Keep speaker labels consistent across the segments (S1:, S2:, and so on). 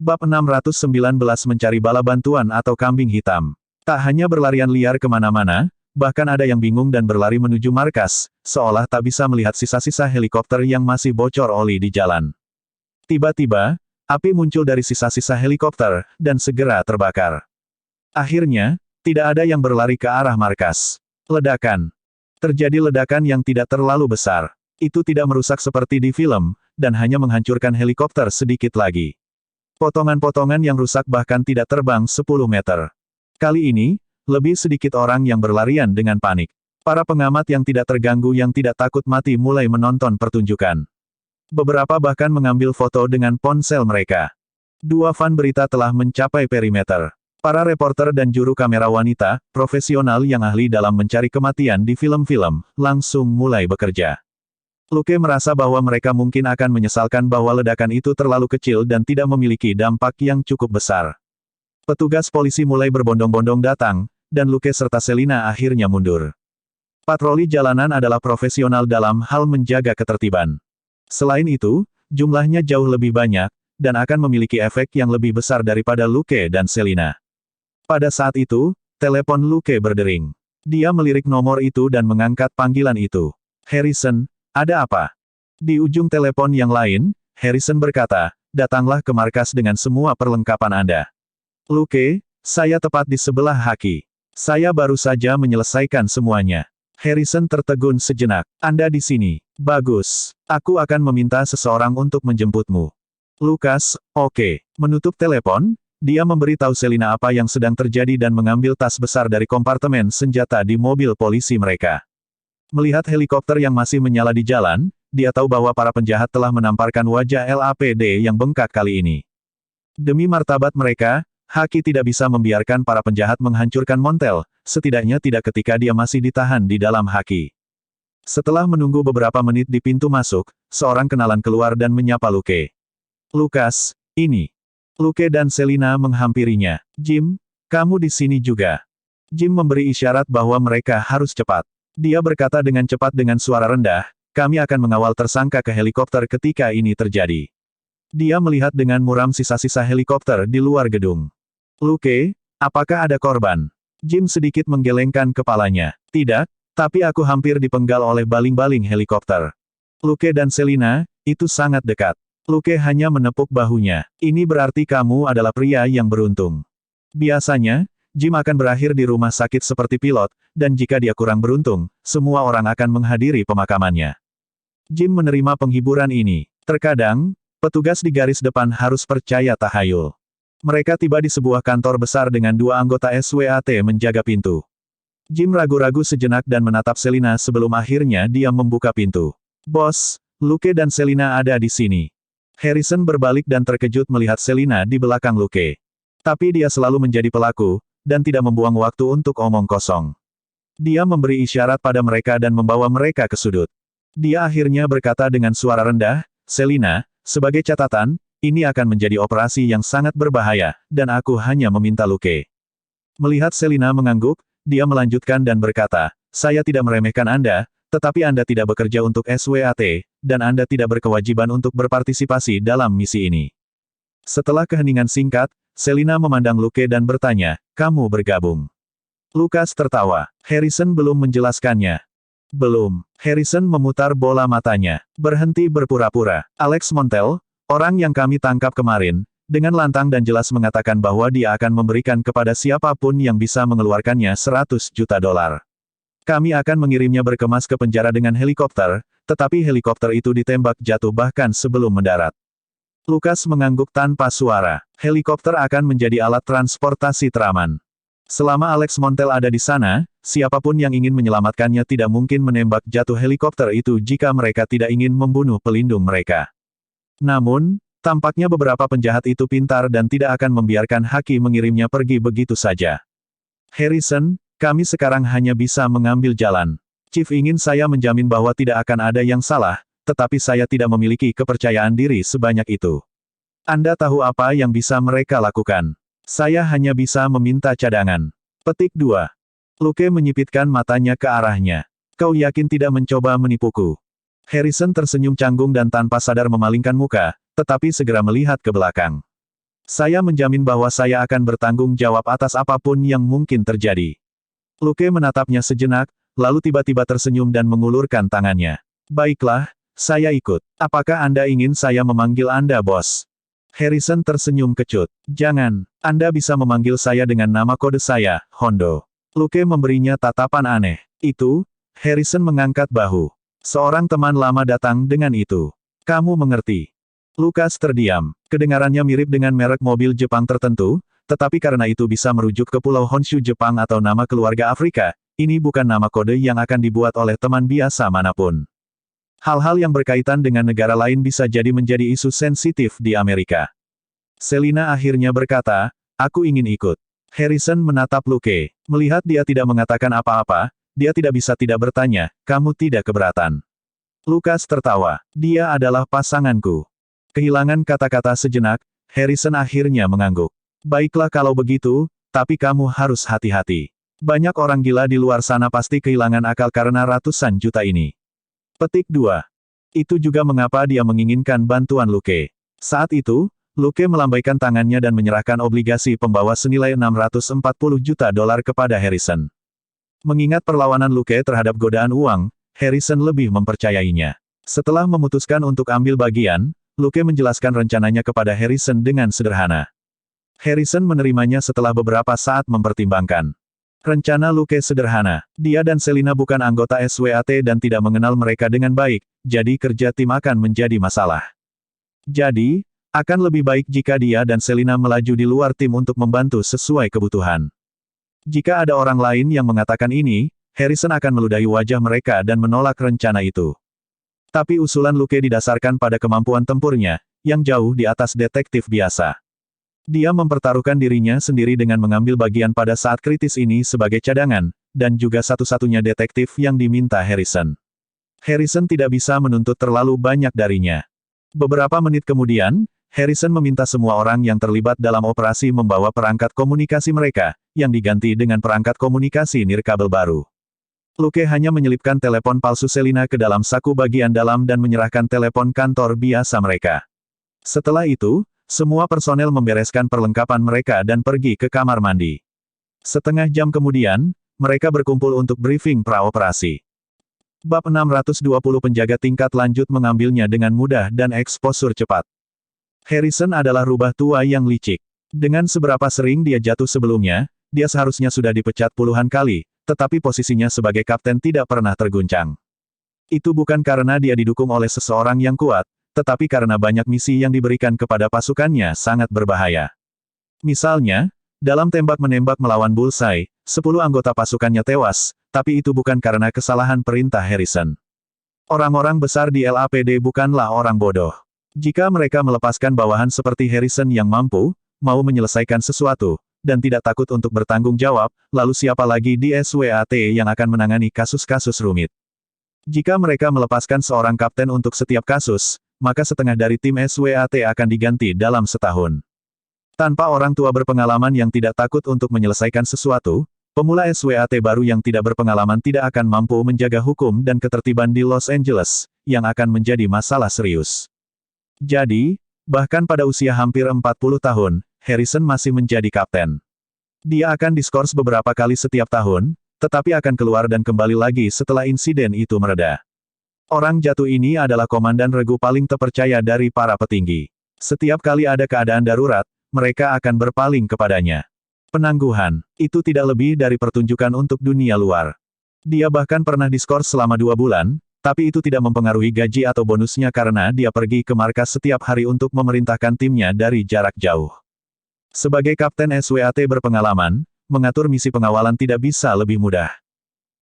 S1: Bab 619 mencari bala bantuan atau kambing hitam. Tak hanya berlarian liar kemana-mana, bahkan ada yang bingung dan berlari menuju markas, seolah tak bisa melihat sisa-sisa helikopter yang masih bocor oli di jalan. Tiba-tiba, api muncul dari sisa-sisa helikopter, dan segera terbakar. Akhirnya, tidak ada yang berlari ke arah markas. Ledakan. Terjadi ledakan yang tidak terlalu besar. Itu tidak merusak seperti di film, dan hanya menghancurkan helikopter sedikit lagi. Potongan-potongan yang rusak bahkan tidak terbang 10 meter. Kali ini, lebih sedikit orang yang berlarian dengan panik. Para pengamat yang tidak terganggu yang tidak takut mati mulai menonton pertunjukan. Beberapa bahkan mengambil foto dengan ponsel mereka. 2 van berita telah mencapai perimeter. Para reporter dan juru kamera wanita, profesional yang ahli dalam mencari kematian di film-film, langsung mulai bekerja. Luke merasa bahwa mereka mungkin akan menyesalkan bahwa ledakan itu terlalu kecil dan tidak memiliki dampak yang cukup besar. Petugas polisi mulai berbondong-bondong datang, dan Luke serta Selina akhirnya mundur. Patroli jalanan adalah profesional dalam hal menjaga ketertiban. Selain itu, jumlahnya jauh lebih banyak, dan akan memiliki efek yang lebih besar daripada Luke dan Selina. Pada saat itu, telepon Luke berdering. Dia melirik nomor itu dan mengangkat panggilan itu. Harrison, ada apa? Di ujung telepon yang lain, Harrison berkata, datanglah ke markas dengan semua perlengkapan Anda. Luke, saya tepat di sebelah Haki. Saya baru saja menyelesaikan semuanya. Harrison tertegun sejenak. Anda di sini. Bagus. Aku akan meminta seseorang untuk menjemputmu. Lukas, oke. Menutup telepon, dia memberitahu Selina apa yang sedang terjadi dan mengambil tas besar dari kompartemen senjata di mobil polisi mereka. Melihat helikopter yang masih menyala di jalan, dia tahu bahwa para penjahat telah menamparkan wajah LAPD yang bengkak kali ini. Demi martabat mereka, Haki tidak bisa membiarkan para penjahat menghancurkan Montel, setidaknya tidak ketika dia masih ditahan di dalam Haki. Setelah menunggu beberapa menit di pintu masuk, seorang kenalan keluar dan menyapa Luke. Lukas, ini. Luke dan Selina menghampirinya. Jim, kamu di sini juga. Jim memberi isyarat bahwa mereka harus cepat. Dia berkata dengan cepat dengan suara rendah, kami akan mengawal tersangka ke helikopter ketika ini terjadi. Dia melihat dengan muram sisa-sisa helikopter di luar gedung. Luke, apakah ada korban? Jim sedikit menggelengkan kepalanya. Tidak, tapi aku hampir dipenggal oleh baling-baling helikopter. Luke dan Selina, itu sangat dekat. Luke hanya menepuk bahunya. Ini berarti kamu adalah pria yang beruntung. Biasanya, Jim akan berakhir di rumah sakit seperti pilot, dan jika dia kurang beruntung, semua orang akan menghadiri pemakamannya. Jim menerima penghiburan ini. Terkadang, petugas di garis depan harus percaya tahayul. Mereka tiba di sebuah kantor besar dengan 2 anggota SWAT menjaga pintu. Jim ragu-ragu sejenak dan menatap Selina sebelum akhirnya dia membuka pintu. Bos, Luke dan Selina ada di sini. Harrison berbalik dan terkejut melihat Selina di belakang Luke. Tapi dia selalu menjadi pelaku, dan tidak membuang waktu untuk omong kosong. Dia memberi isyarat pada mereka dan membawa mereka ke sudut. Dia akhirnya berkata dengan suara rendah, Selina, sebagai catatan, ini akan menjadi operasi yang sangat berbahaya, dan aku hanya meminta Luke. Melihat Selina mengangguk, dia melanjutkan dan berkata, saya tidak meremehkan Anda, tetapi Anda tidak bekerja untuk SWAT, dan Anda tidak berkewajiban untuk berpartisipasi dalam misi ini. Setelah keheningan singkat, Selina memandang Luke dan bertanya, kamu bergabung? Lukas tertawa. Harrison belum menjelaskannya. Belum. Harrison memutar bola matanya. Berhenti berpura-pura. Alex Montel, orang yang kami tangkap kemarin, dengan lantang dan jelas mengatakan bahwa dia akan memberikan kepada siapapun yang bisa mengeluarkannya $100 juta. Kami akan mengirimnya berkemas ke penjara dengan helikopter, tetapi helikopter itu ditembak jatuh bahkan sebelum mendarat. Lukas mengangguk tanpa suara. Helikopter akan menjadi alat transportasi teraman. Selama Alex Montel ada di sana, siapapun yang ingin menyelamatkannya tidak mungkin menembak jatuh helikopter itu jika mereka tidak ingin membunuh pelindung mereka. Namun, tampaknya beberapa penjahat itu pintar dan tidak akan membiarkan Haki mengirimnya pergi begitu saja. Harrison, kami sekarang hanya bisa mengambil jalan. Chief ingin saya menjamin bahwa tidak akan ada yang salah, tetapi saya tidak memiliki kepercayaan diri sebanyak itu. Anda tahu apa yang bisa mereka lakukan. Saya hanya bisa meminta cadangan. Petik 2. Luke menyipitkan matanya ke arahnya. Kau yakin tidak mencoba menipuku? Harrison tersenyum canggung dan tanpa sadar memalingkan muka, tetapi segera melihat ke belakang. Saya menjamin bahwa saya akan bertanggung jawab atas apapun yang mungkin terjadi. Luke menatapnya sejenak, lalu tiba-tiba tersenyum dan mengulurkan tangannya. Baiklah, saya ikut. Apakah Anda ingin saya memanggil Anda bos? Harrison tersenyum kecut. Jangan, Anda bisa memanggil saya dengan nama kode saya, Hondo. Luke memberinya tatapan aneh. Itu, Harrison mengangkat bahu. Seorang teman lama datang dengan itu. Kamu mengerti. Lukas terdiam. Kedengarannya mirip dengan merek mobil Jepang tertentu, tetapi karena itu bisa merujuk ke Pulau Honshu Jepang atau nama keluarga Afrika, ini bukan nama kode yang akan dibuat oleh teman biasa manapun. Hal-hal yang berkaitan dengan negara lain bisa jadi menjadi isu sensitif di Amerika. Selina akhirnya berkata, aku ingin ikut. Harrison menatap Luke. Melihat dia tidak mengatakan apa-apa, dia tidak bisa tidak bertanya, kamu tidak keberatan. Lukas tertawa. Dia adalah pasanganku. Kehilangan kata-kata sejenak, Harrison akhirnya mengangguk. Baiklah kalau begitu, tapi kamu harus hati-hati. Banyak orang gila di luar sana pasti kehilangan akal karena ratusan juta ini. Petik 2. Itu juga mengapa dia menginginkan bantuan Luke. Saat itu, Luke melambaikan tangannya dan menyerahkan obligasi pembawa senilai $640 juta kepada Harrison. Mengingat perlawanan Luke terhadap godaan uang, Harrison lebih mempercayainya. Setelah memutuskan untuk ambil bagian, Luke menjelaskan rencananya kepada Harrison dengan sederhana. Harrison menerimanya setelah beberapa saat mempertimbangkan. Rencana Luke sederhana. Dia dan Selina bukan anggota SWAT dan tidak mengenal mereka dengan baik, jadi kerja tim akan menjadi masalah. Jadi, akan lebih baik jika dia dan Selina melaju di luar tim untuk membantu sesuai kebutuhan. Jika ada orang lain yang mengatakan ini, Harrison akan meludahi wajah mereka dan menolak rencana itu. Tapi usulan Luke didasarkan pada kemampuan tempurnya, yang jauh di atas detektif biasa. Dia mempertaruhkan dirinya sendiri dengan mengambil bagian pada saat kritis ini sebagai cadangan, dan juga satu-satunya detektif yang diminta Harrison. Harrison tidak bisa menuntut terlalu banyak darinya. Beberapa menit kemudian, Harrison meminta semua orang yang terlibat dalam operasi membawa perangkat komunikasi mereka, yang diganti dengan perangkat komunikasi nirkabel baru. Luke hanya menyelipkan telepon palsu Selina ke dalam saku bagian dalam dan menyerahkan telepon kantor biasa mereka. Setelah itu, semua personel membereskan perlengkapan mereka dan pergi ke kamar mandi. Setengah jam kemudian, mereka berkumpul untuk briefing pra-operasi. Bab 620 penjaga tingkat lanjut mengambilnya dengan mudah dan eksposur cepat. Harrison adalah rubah tua yang licik. Dengan seberapa sering dia jatuh sebelumnya, dia seharusnya sudah dipecat puluhan kali, tetapi posisinya sebagai kapten tidak pernah terguncang. Itu bukan karena dia didukung oleh seseorang yang kuat, tetapi karena banyak misi yang diberikan kepada pasukannya sangat berbahaya. Misalnya, dalam tembak-menembak melawan Bullseye, 10 anggota pasukannya tewas, tapi itu bukan karena kesalahan perintah Harrison. Orang-orang besar di LAPD bukanlah orang bodoh. Jika mereka melepaskan bawahan seperti Harrison yang mampu, mau menyelesaikan sesuatu, dan tidak takut untuk bertanggung jawab, lalu siapa lagi di SWAT yang akan menangani kasus-kasus rumit? Jika mereka melepaskan seorang kapten untuk setiap kasus, maka setengah dari tim SWAT akan diganti dalam setahun. Tanpa orang tua berpengalaman yang tidak takut untuk menyelesaikan sesuatu, pemula SWAT baru yang tidak berpengalaman tidak akan mampu menjaga hukum dan ketertiban di Los Angeles, yang akan menjadi masalah serius. Jadi, bahkan pada usia hampir 40 tahun, Harrison masih menjadi kapten. Dia akan diskors beberapa kali setiap tahun, tetapi akan keluar dan kembali lagi setelah insiden itu mereda. Orang jatuh ini adalah komandan regu paling terpercaya dari para petinggi. Setiap kali ada keadaan darurat, mereka akan berpaling kepadanya. Penangguhan, itu tidak lebih dari pertunjukan untuk dunia luar. Dia bahkan pernah diskors selama 2 bulan, tapi itu tidak mempengaruhi gaji atau bonusnya karena dia pergi ke markas setiap hari untuk memerintahkan timnya dari jarak jauh. Sebagai kapten SWAT berpengalaman, mengatur misi pengawalan tidak bisa lebih mudah.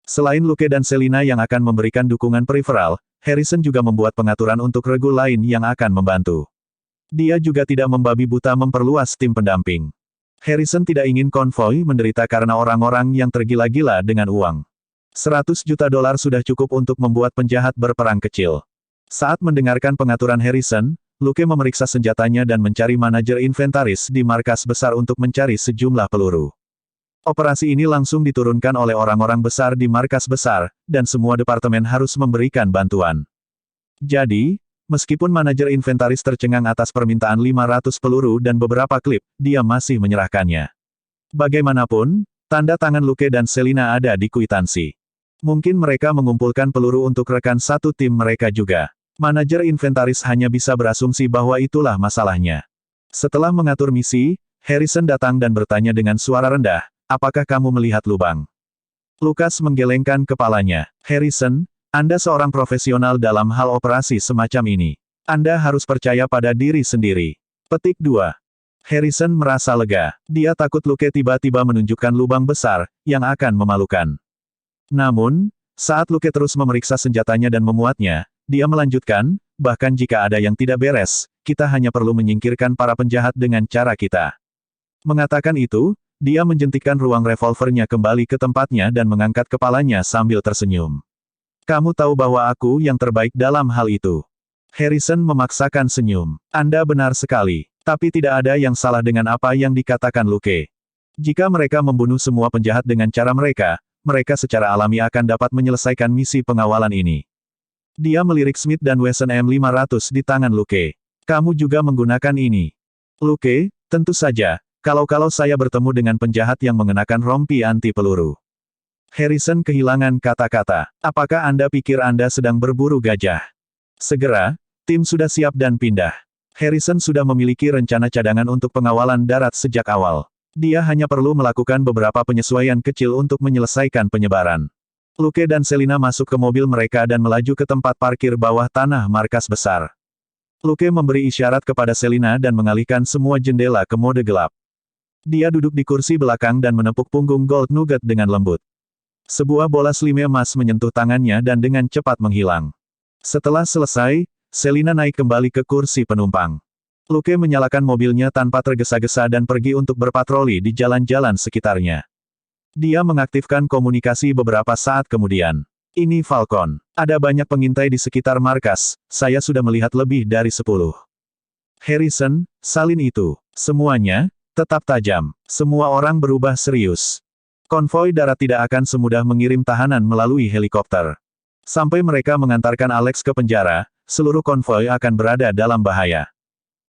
S1: Selain Luke dan Selina yang akan memberikan dukungan periferal, Harrison juga membuat pengaturan untuk regu lain yang akan membantu. Dia juga tidak membabi buta memperluas tim pendamping. Harrison tidak ingin konvoi menderita karena orang-orang yang tergila-gila dengan uang. $100 juta sudah cukup untuk membuat penjahat berperang kecil. Saat mendengarkan pengaturan Harrison, Luke memeriksa senjatanya dan mencari manajer inventaris di markas besar untuk mencari sejumlah peluru. Operasi ini langsung diturunkan oleh orang-orang besar di markas besar, dan semua departemen harus memberikan bantuan. Jadi, Meskipun manajer inventaris tercengang atas permintaan 500 peluru dan beberapa klip, dia masih menyerahkannya. Bagaimanapun, tanda tangan Luke dan Selina ada di kwitansi. Mungkin mereka mengumpulkan peluru untuk rekan satu tim mereka juga. Manajer inventaris hanya bisa berasumsi bahwa itulah masalahnya. Setelah mengatur misi, Harrison datang dan bertanya dengan suara rendah, "Apakah kamu melihat lubang?" Lukas menggelengkan kepalanya. "Harrison, Anda seorang profesional dalam hal operasi semacam ini. Anda harus percaya pada diri sendiri." Petik 2. Harrison merasa lega. Dia takut Luke tiba-tiba menunjukkan lubang besar, yang akan memalukan. Namun, saat Luke terus memeriksa senjatanya dan memuatnya, dia melanjutkan, "Bahkan jika ada yang tidak beres, kita hanya perlu menyingkirkan para penjahat dengan cara kita." Mengatakan itu, dia menjentikkan ruang revolvernya kembali ke tempatnya dan mengangkat kepalanya sambil tersenyum. "Kamu tahu bahwa aku yang terbaik dalam hal itu." Harrison memaksakan senyum. "Anda benar sekali. Tapi tidak ada yang salah dengan apa yang dikatakan Luke. Jika mereka membunuh semua penjahat dengan cara mereka, mereka secara alami akan dapat menyelesaikan misi pengawalan ini." Dia melirik Smith dan Wesson M500 di tangan Luke. "Kamu juga menggunakan ini?" "Luke, tentu saja, kalau saya bertemu dengan penjahat yang mengenakan rompi anti peluru." Harrison kehilangan kata-kata. "Apakah Anda pikir Anda sedang berburu gajah?" Segera, tim sudah siap dan pindah. Harrison sudah memiliki rencana cadangan untuk pengawalan darat sejak awal. Dia hanya perlu melakukan beberapa penyesuaian kecil untuk menyelesaikan penyebaran. Luke dan Selina masuk ke mobil mereka dan melaju ke tempat parkir bawah tanah markas besar. Luke memberi isyarat kepada Selina dan mengalihkan semua jendela ke mode gelap. Dia duduk di kursi belakang dan menepuk punggung Gold Nugget dengan lembut. Sebuah bola slime emas menyentuh tangannya dan dengan cepat menghilang. Setelah selesai, Selina naik kembali ke kursi penumpang. Luke menyalakan mobilnya tanpa tergesa-gesa dan pergi untuk berpatroli di jalan-jalan sekitarnya. Dia mengaktifkan komunikasi beberapa saat kemudian. "Ini Falcon. Ada banyak pengintai di sekitar markas, saya sudah melihat lebih dari 10. Harrison, salin itu. Semuanya, tetap tajam. Semua orang berubah serius. Konvoi darat tidak akan semudah mengirim tahanan melalui helikopter. Sampai mereka mengantarkan Alex ke penjara, seluruh konvoi akan berada dalam bahaya."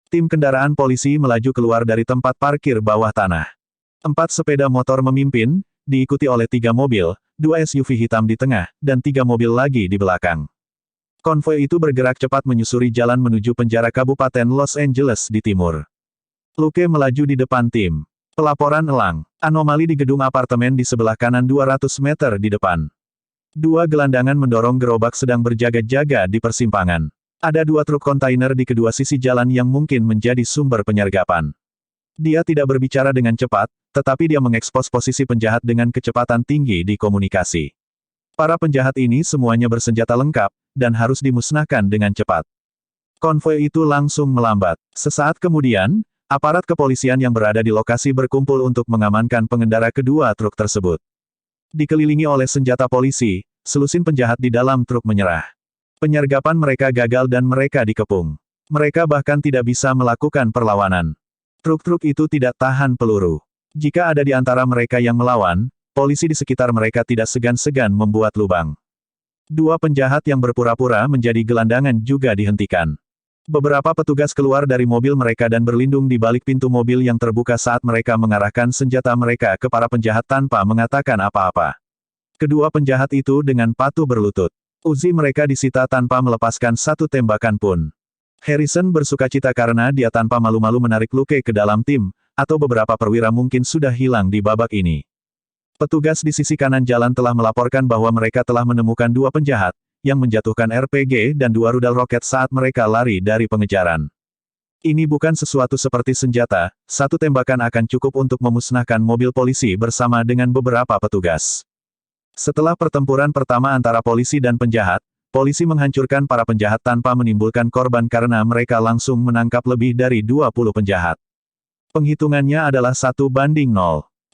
S1: Tim kendaraan polisi melaju keluar dari tempat parkir bawah tanah. 4 sepeda motor memimpin, diikuti oleh 3 mobil, 2 SUV hitam di tengah, dan 3 mobil lagi di belakang. Konvoi itu bergerak cepat menyusuri jalan menuju penjara Kabupaten Los Angeles di timur. Luke melaju di depan tim. Pelaporan elang. Anomali di gedung apartemen di sebelah kanan 200 meter di depan. 2 gelandangan mendorong gerobak sedang berjaga-jaga di persimpangan. Ada 2 truk kontainer di kedua sisi jalan yang mungkin menjadi sumber penyergapan. Dia tidak berbicara dengan cepat, tetapi dia mengekspos posisi penjahat dengan kecepatan tinggi di komunikasi. Para penjahat ini semuanya bersenjata lengkap, dan harus dimusnahkan dengan cepat. Konvoi itu langsung melambat. Sesaat kemudian, aparat kepolisian yang berada di lokasi berkumpul untuk mengamankan pengendara kedua truk tersebut. Dikelilingi oleh senjata polisi, selusin penjahat di dalam truk menyerah. Penyergapan mereka gagal dan mereka dikepung. Mereka bahkan tidak bisa melakukan perlawanan. Truk-truk itu tidak tahan peluru. Jika ada di antara mereka yang melawan, polisi di sekitar mereka tidak segan-segan membuat lubang. 2 penjahat yang berpura-pura menjadi gelandangan juga dihentikan. Beberapa petugas keluar dari mobil mereka dan berlindung di balik pintu mobil yang terbuka saat mereka mengarahkan senjata mereka ke para penjahat tanpa mengatakan apa-apa. Kedua penjahat itu dengan patuh berlutut. Uzi mereka disita tanpa melepaskan satu tembakan pun. Harrison bersukacita karena dia tanpa malu-malu menarik Luke ke dalam tim, atau beberapa perwira mungkin sudah hilang di babak ini. Petugas di sisi kanan jalan telah melaporkan bahwa mereka telah menemukan 2 penjahat, yang menjatuhkan RPG dan 2 rudal roket saat mereka lari dari pengejaran. Ini bukan sesuatu seperti senjata, 1 tembakan akan cukup untuk memusnahkan mobil polisi bersama dengan beberapa petugas. Setelah pertempuran pertama antara polisi dan penjahat, polisi menghancurkan para penjahat tanpa menimbulkan korban karena mereka langsung menangkap lebih dari 20 penjahat. Penghitungannya adalah 1:0.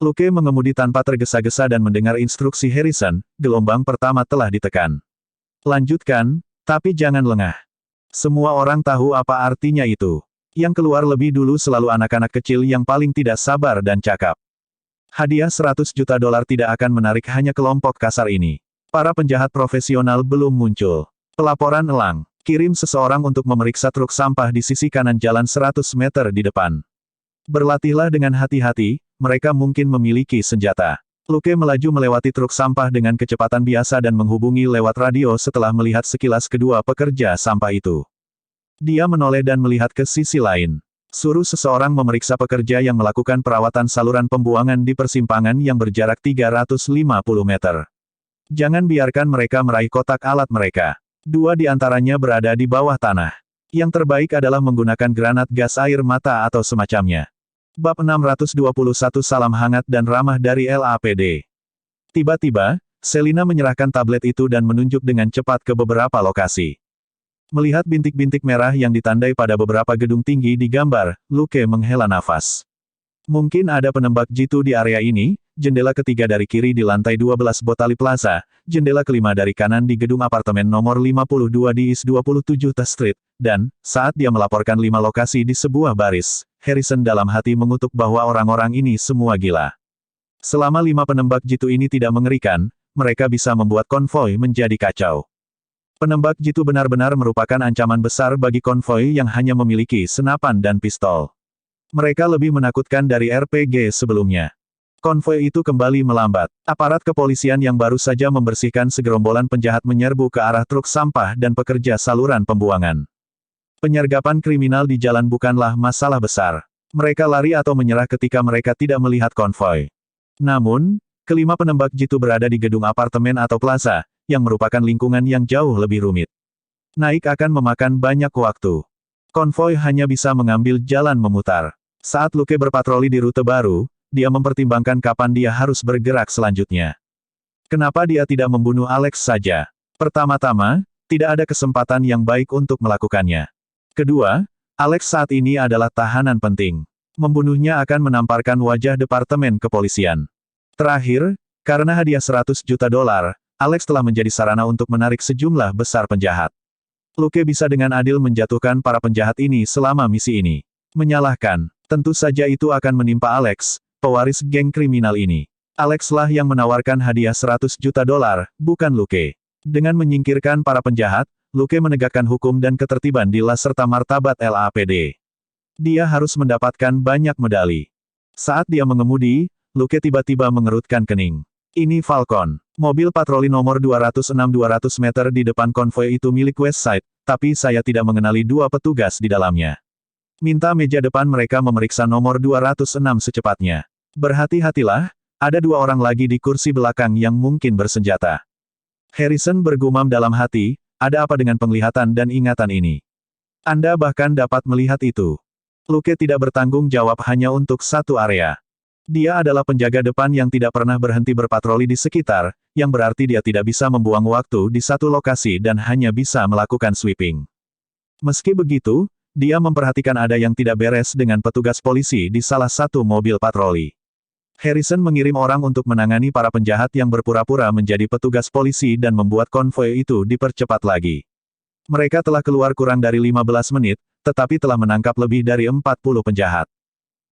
S1: Luke mengemudi tanpa tergesa-gesa dan mendengar instruksi Harrison, gelombang pertama telah ditekan. Lanjutkan, tapi jangan lengah. Semua orang tahu apa artinya itu. Yang keluar lebih dulu selalu anak-anak kecil yang paling tidak sabar dan cakap. Hadiah $100 juta tidak akan menarik hanya kelompok kasar ini. Para penjahat profesional belum muncul. Pelaporan elang. Kirim seseorang untuk memeriksa truk sampah di sisi kanan jalan 100 meter di depan. Berlatihlah dengan hati-hati, mereka mungkin memiliki senjata. Luke melaju melewati truk sampah dengan kecepatan biasa dan menghubungi lewat radio setelah melihat sekilas kedua pekerja sampah itu. Dia menoleh dan melihat ke sisi lain. Suruh seseorang memeriksa pekerja yang melakukan perawatan saluran pembuangan di persimpangan yang berjarak 350 meter. Jangan biarkan mereka meraih kotak alat mereka. Dua di antaranya berada di bawah tanah. Yang terbaik adalah menggunakan granat gas air mata atau semacamnya. Bab 621 Salam hangat dan ramah dari LAPD. Tiba-tiba, Selina menyerahkan tablet itu dan menunjuk dengan cepat ke beberapa lokasi. Melihat bintik-bintik merah yang ditandai pada beberapa gedung tinggi di gambar, Luke menghela nafas. Mungkin ada penembak jitu di area ini, jendela ketiga dari kiri di lantai 12 Botali Plaza, jendela kelima dari kanan di gedung apartemen nomor 52 di East 27 T Street, dan, saat dia melaporkan 5 lokasi di sebuah baris, Harrison dalam hati mengutuk bahwa orang-orang ini semua gila. Selama 5 penembak jitu ini tidak mengerikan, mereka bisa membuat konvoi menjadi kacau. Penembak jitu benar-benar merupakan ancaman besar bagi konvoi yang hanya memiliki senapan dan pistol. Mereka lebih menakutkan dari RPG sebelumnya. Konvoi itu kembali melambat. Aparat kepolisian yang baru saja membersihkan segerombolan penjahat menyerbu ke arah truk sampah dan pekerja saluran pembuangan. Penyergapan kriminal di jalan bukanlah masalah besar. Mereka lari atau menyerah ketika mereka tidak melihat konvoi. Namun, kelima penembak jitu berada di gedung apartemen atau plaza, yang merupakan lingkungan yang jauh lebih rumit. Naik akan memakan banyak waktu. Konvoi hanya bisa mengambil jalan memutar. Saat Luke berpatroli di rute baru, dia mempertimbangkan kapan dia harus bergerak selanjutnya. Kenapa dia tidak membunuh Alex saja? Pertama-tama, tidak ada kesempatan yang baik untuk melakukannya. Kedua, Alex saat ini adalah tahanan penting. Membunuhnya akan menamparkan wajah Departemen Kepolisian. Terakhir, karena hadiah $100 juta, Alex telah menjadi sarana untuk menarik sejumlah besar penjahat. Luke bisa dengan adil menjatuhkan para penjahat ini selama misi ini. Menyalahkan, tentu saja itu akan menimpa Alex, pewaris geng kriminal ini. Alex lah yang menawarkan hadiah $100 juta, bukan Luke. Dengan menyingkirkan para penjahat, Luke menegakkan hukum dan ketertiban di LA serta martabat LAPD. Dia harus mendapatkan banyak medali. Saat dia mengemudi, Luke tiba-tiba mengerutkan kening. Ini Falcon. Mobil patroli nomor 206-200 meter di depan konvoi itu milik Westside, tapi saya tidak mengenali dua petugas di dalamnya. Minta meja depan mereka memeriksa nomor 206 secepatnya. Berhati-hatilah, ada dua orang lagi di kursi belakang yang mungkin bersenjata. Harrison bergumam dalam hati, ada apa dengan penglihatan dan ingatan ini? Anda bahkan dapat melihat itu. Luke tidak bertanggung jawab hanya untuk satu area. Dia adalah penjaga depan yang tidak pernah berhenti berpatroli di sekitar, yang berarti dia tidak bisa membuang waktu di satu lokasi dan hanya bisa melakukan sweeping. Meski begitu, dia memperhatikan ada yang tidak beres dengan petugas polisi di salah satu mobil patroli. Harrison mengirim orang untuk menangani para penjahat yang berpura-pura menjadi petugas polisi dan membuat konvoi itu dipercepat lagi. Mereka telah keluar kurang dari 15 menit, tetapi telah menangkap lebih dari 40 penjahat.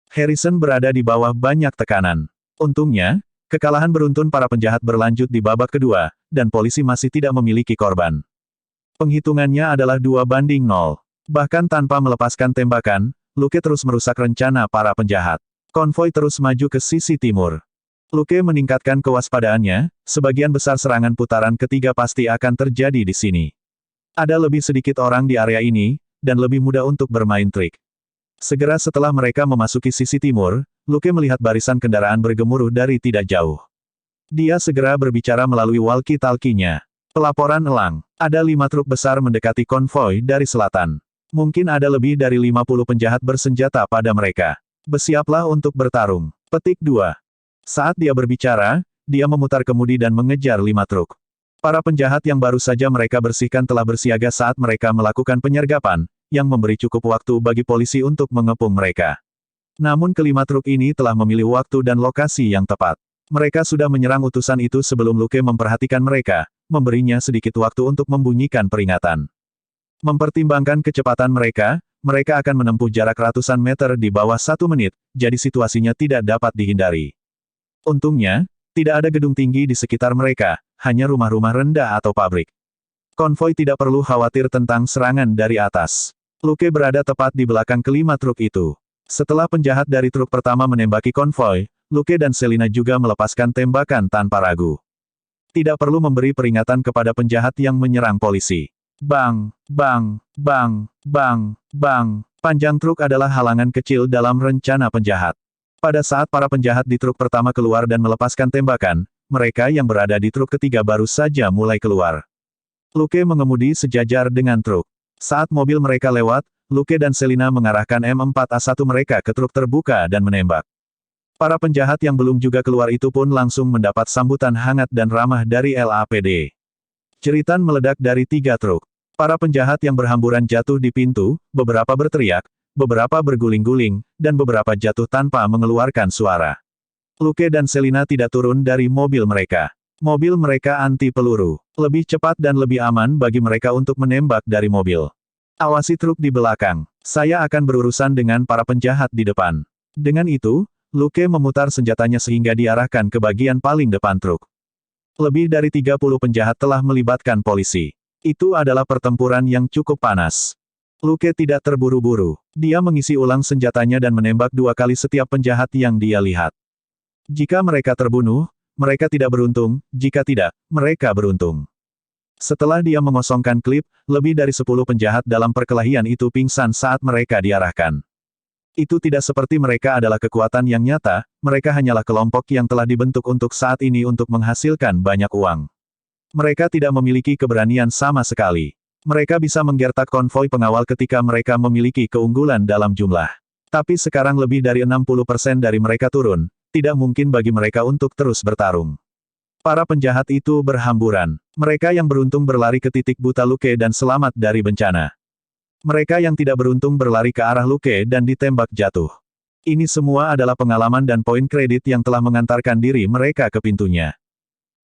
S1: Harrison berada di bawah banyak tekanan. Untungnya, kekalahan beruntun para penjahat berlanjut di babak kedua, dan polisi masih tidak memiliki korban. Penghitungannya adalah 2-0. Bahkan tanpa melepaskan tembakan, Luke terus merusak rencana para penjahat. Konvoi terus maju ke sisi timur. Luke meningkatkan kewaspadaannya, sebagian besar serangan putaran ketiga pasti akan terjadi di sini. Ada lebih sedikit orang di area ini, dan lebih mudah untuk bermain trik. Segera setelah mereka memasuki sisi timur, Luke melihat barisan kendaraan bergemuruh dari tidak jauh. Dia segera berbicara melalui walkie-talkie-nya. Pelaporan elang. Ada 5 truk besar mendekati konvoi dari selatan. Mungkin ada lebih dari 50 penjahat bersenjata pada mereka. Bersiaplah untuk bertarung. Petik 2. Saat dia berbicara, dia memutar kemudi dan mengejar 5 truk. Para penjahat yang baru saja mereka bersihkan telah bersiaga saat mereka melakukan penyergapan, yang memberi cukup waktu bagi polisi untuk mengepung mereka. Namun kelima truk ini telah memilih waktu dan lokasi yang tepat. Mereka sudah menyerang utusan itu sebelum Luke memperhatikan mereka, memberinya sedikit waktu untuk membunyikan peringatan. Mempertimbangkan kecepatan mereka, mereka akan menempuh jarak ratusan meter di bawah 1 menit, jadi situasinya tidak dapat dihindari. Untungnya, tidak ada gedung tinggi di sekitar mereka, hanya rumah-rumah rendah atau pabrik. Konvoi tidak perlu khawatir tentang serangan dari atas. Luke berada tepat di belakang kelima truk itu. Setelah penjahat dari truk pertama menembaki konvoi, Luke dan Selina juga melepaskan tembakan tanpa ragu. Tidak perlu memberi peringatan kepada penjahat yang menyerang polisi. Bang, bang, bang, bang, bang. Panjang truk adalah halangan kecil dalam rencana penjahat. Pada saat para penjahat di truk pertama keluar dan melepaskan tembakan, mereka yang berada di truk ketiga baru saja mulai keluar. Luke mengemudi sejajar dengan truk. Saat mobil mereka lewat, Luke dan Selina mengarahkan M4A1 mereka ke truk terbuka dan menembak. Para penjahat yang belum juga keluar itu pun langsung mendapat sambutan hangat dan ramah dari LAPD. Jeritan meledak dari 3 truk. Para penjahat yang berhamburan jatuh di pintu, beberapa berteriak, beberapa berguling-guling, dan beberapa jatuh tanpa mengeluarkan suara. Luke dan Selina tidak turun dari mobil mereka. Mobil mereka anti peluru. Lebih cepat dan lebih aman bagi mereka untuk menembak dari mobil. Awasi truk di belakang. Saya akan berurusan dengan para penjahat di depan. Dengan itu, Luke memutar senjatanya sehingga diarahkan ke bagian paling depan truk. Lebih dari 30 penjahat telah melibatkan polisi. Itu adalah pertempuran yang cukup panas. Luke tidak terburu-buru. Dia mengisi ulang senjatanya dan menembak 2 kali setiap penjahat yang dia lihat. Jika mereka terbunuh, mereka tidak beruntung, jika tidak, mereka beruntung. Setelah dia mengosongkan klip, lebih dari 10 penjahat dalam perkelahian itu pingsan saat mereka diarahkan. Itu tidak seperti mereka adalah kekuatan yang nyata, mereka hanyalah kelompok yang telah dibentuk untuk saat ini untuk menghasilkan banyak uang. Mereka tidak memiliki keberanian sama sekali. Mereka bisa menggertak konvoi pengawal ketika mereka memiliki keunggulan dalam jumlah. Tapi sekarang lebih dari 60% dari mereka turun. Tidak mungkin bagi mereka untuk terus bertarung. Para penjahat itu berhamburan. Mereka yang beruntung berlari ke titik buta Luke dan selamat dari bencana. Mereka yang tidak beruntung berlari ke arah Luke dan ditembak jatuh. Ini semua adalah pengalaman dan poin kredit yang telah mengantarkan diri mereka ke pintunya.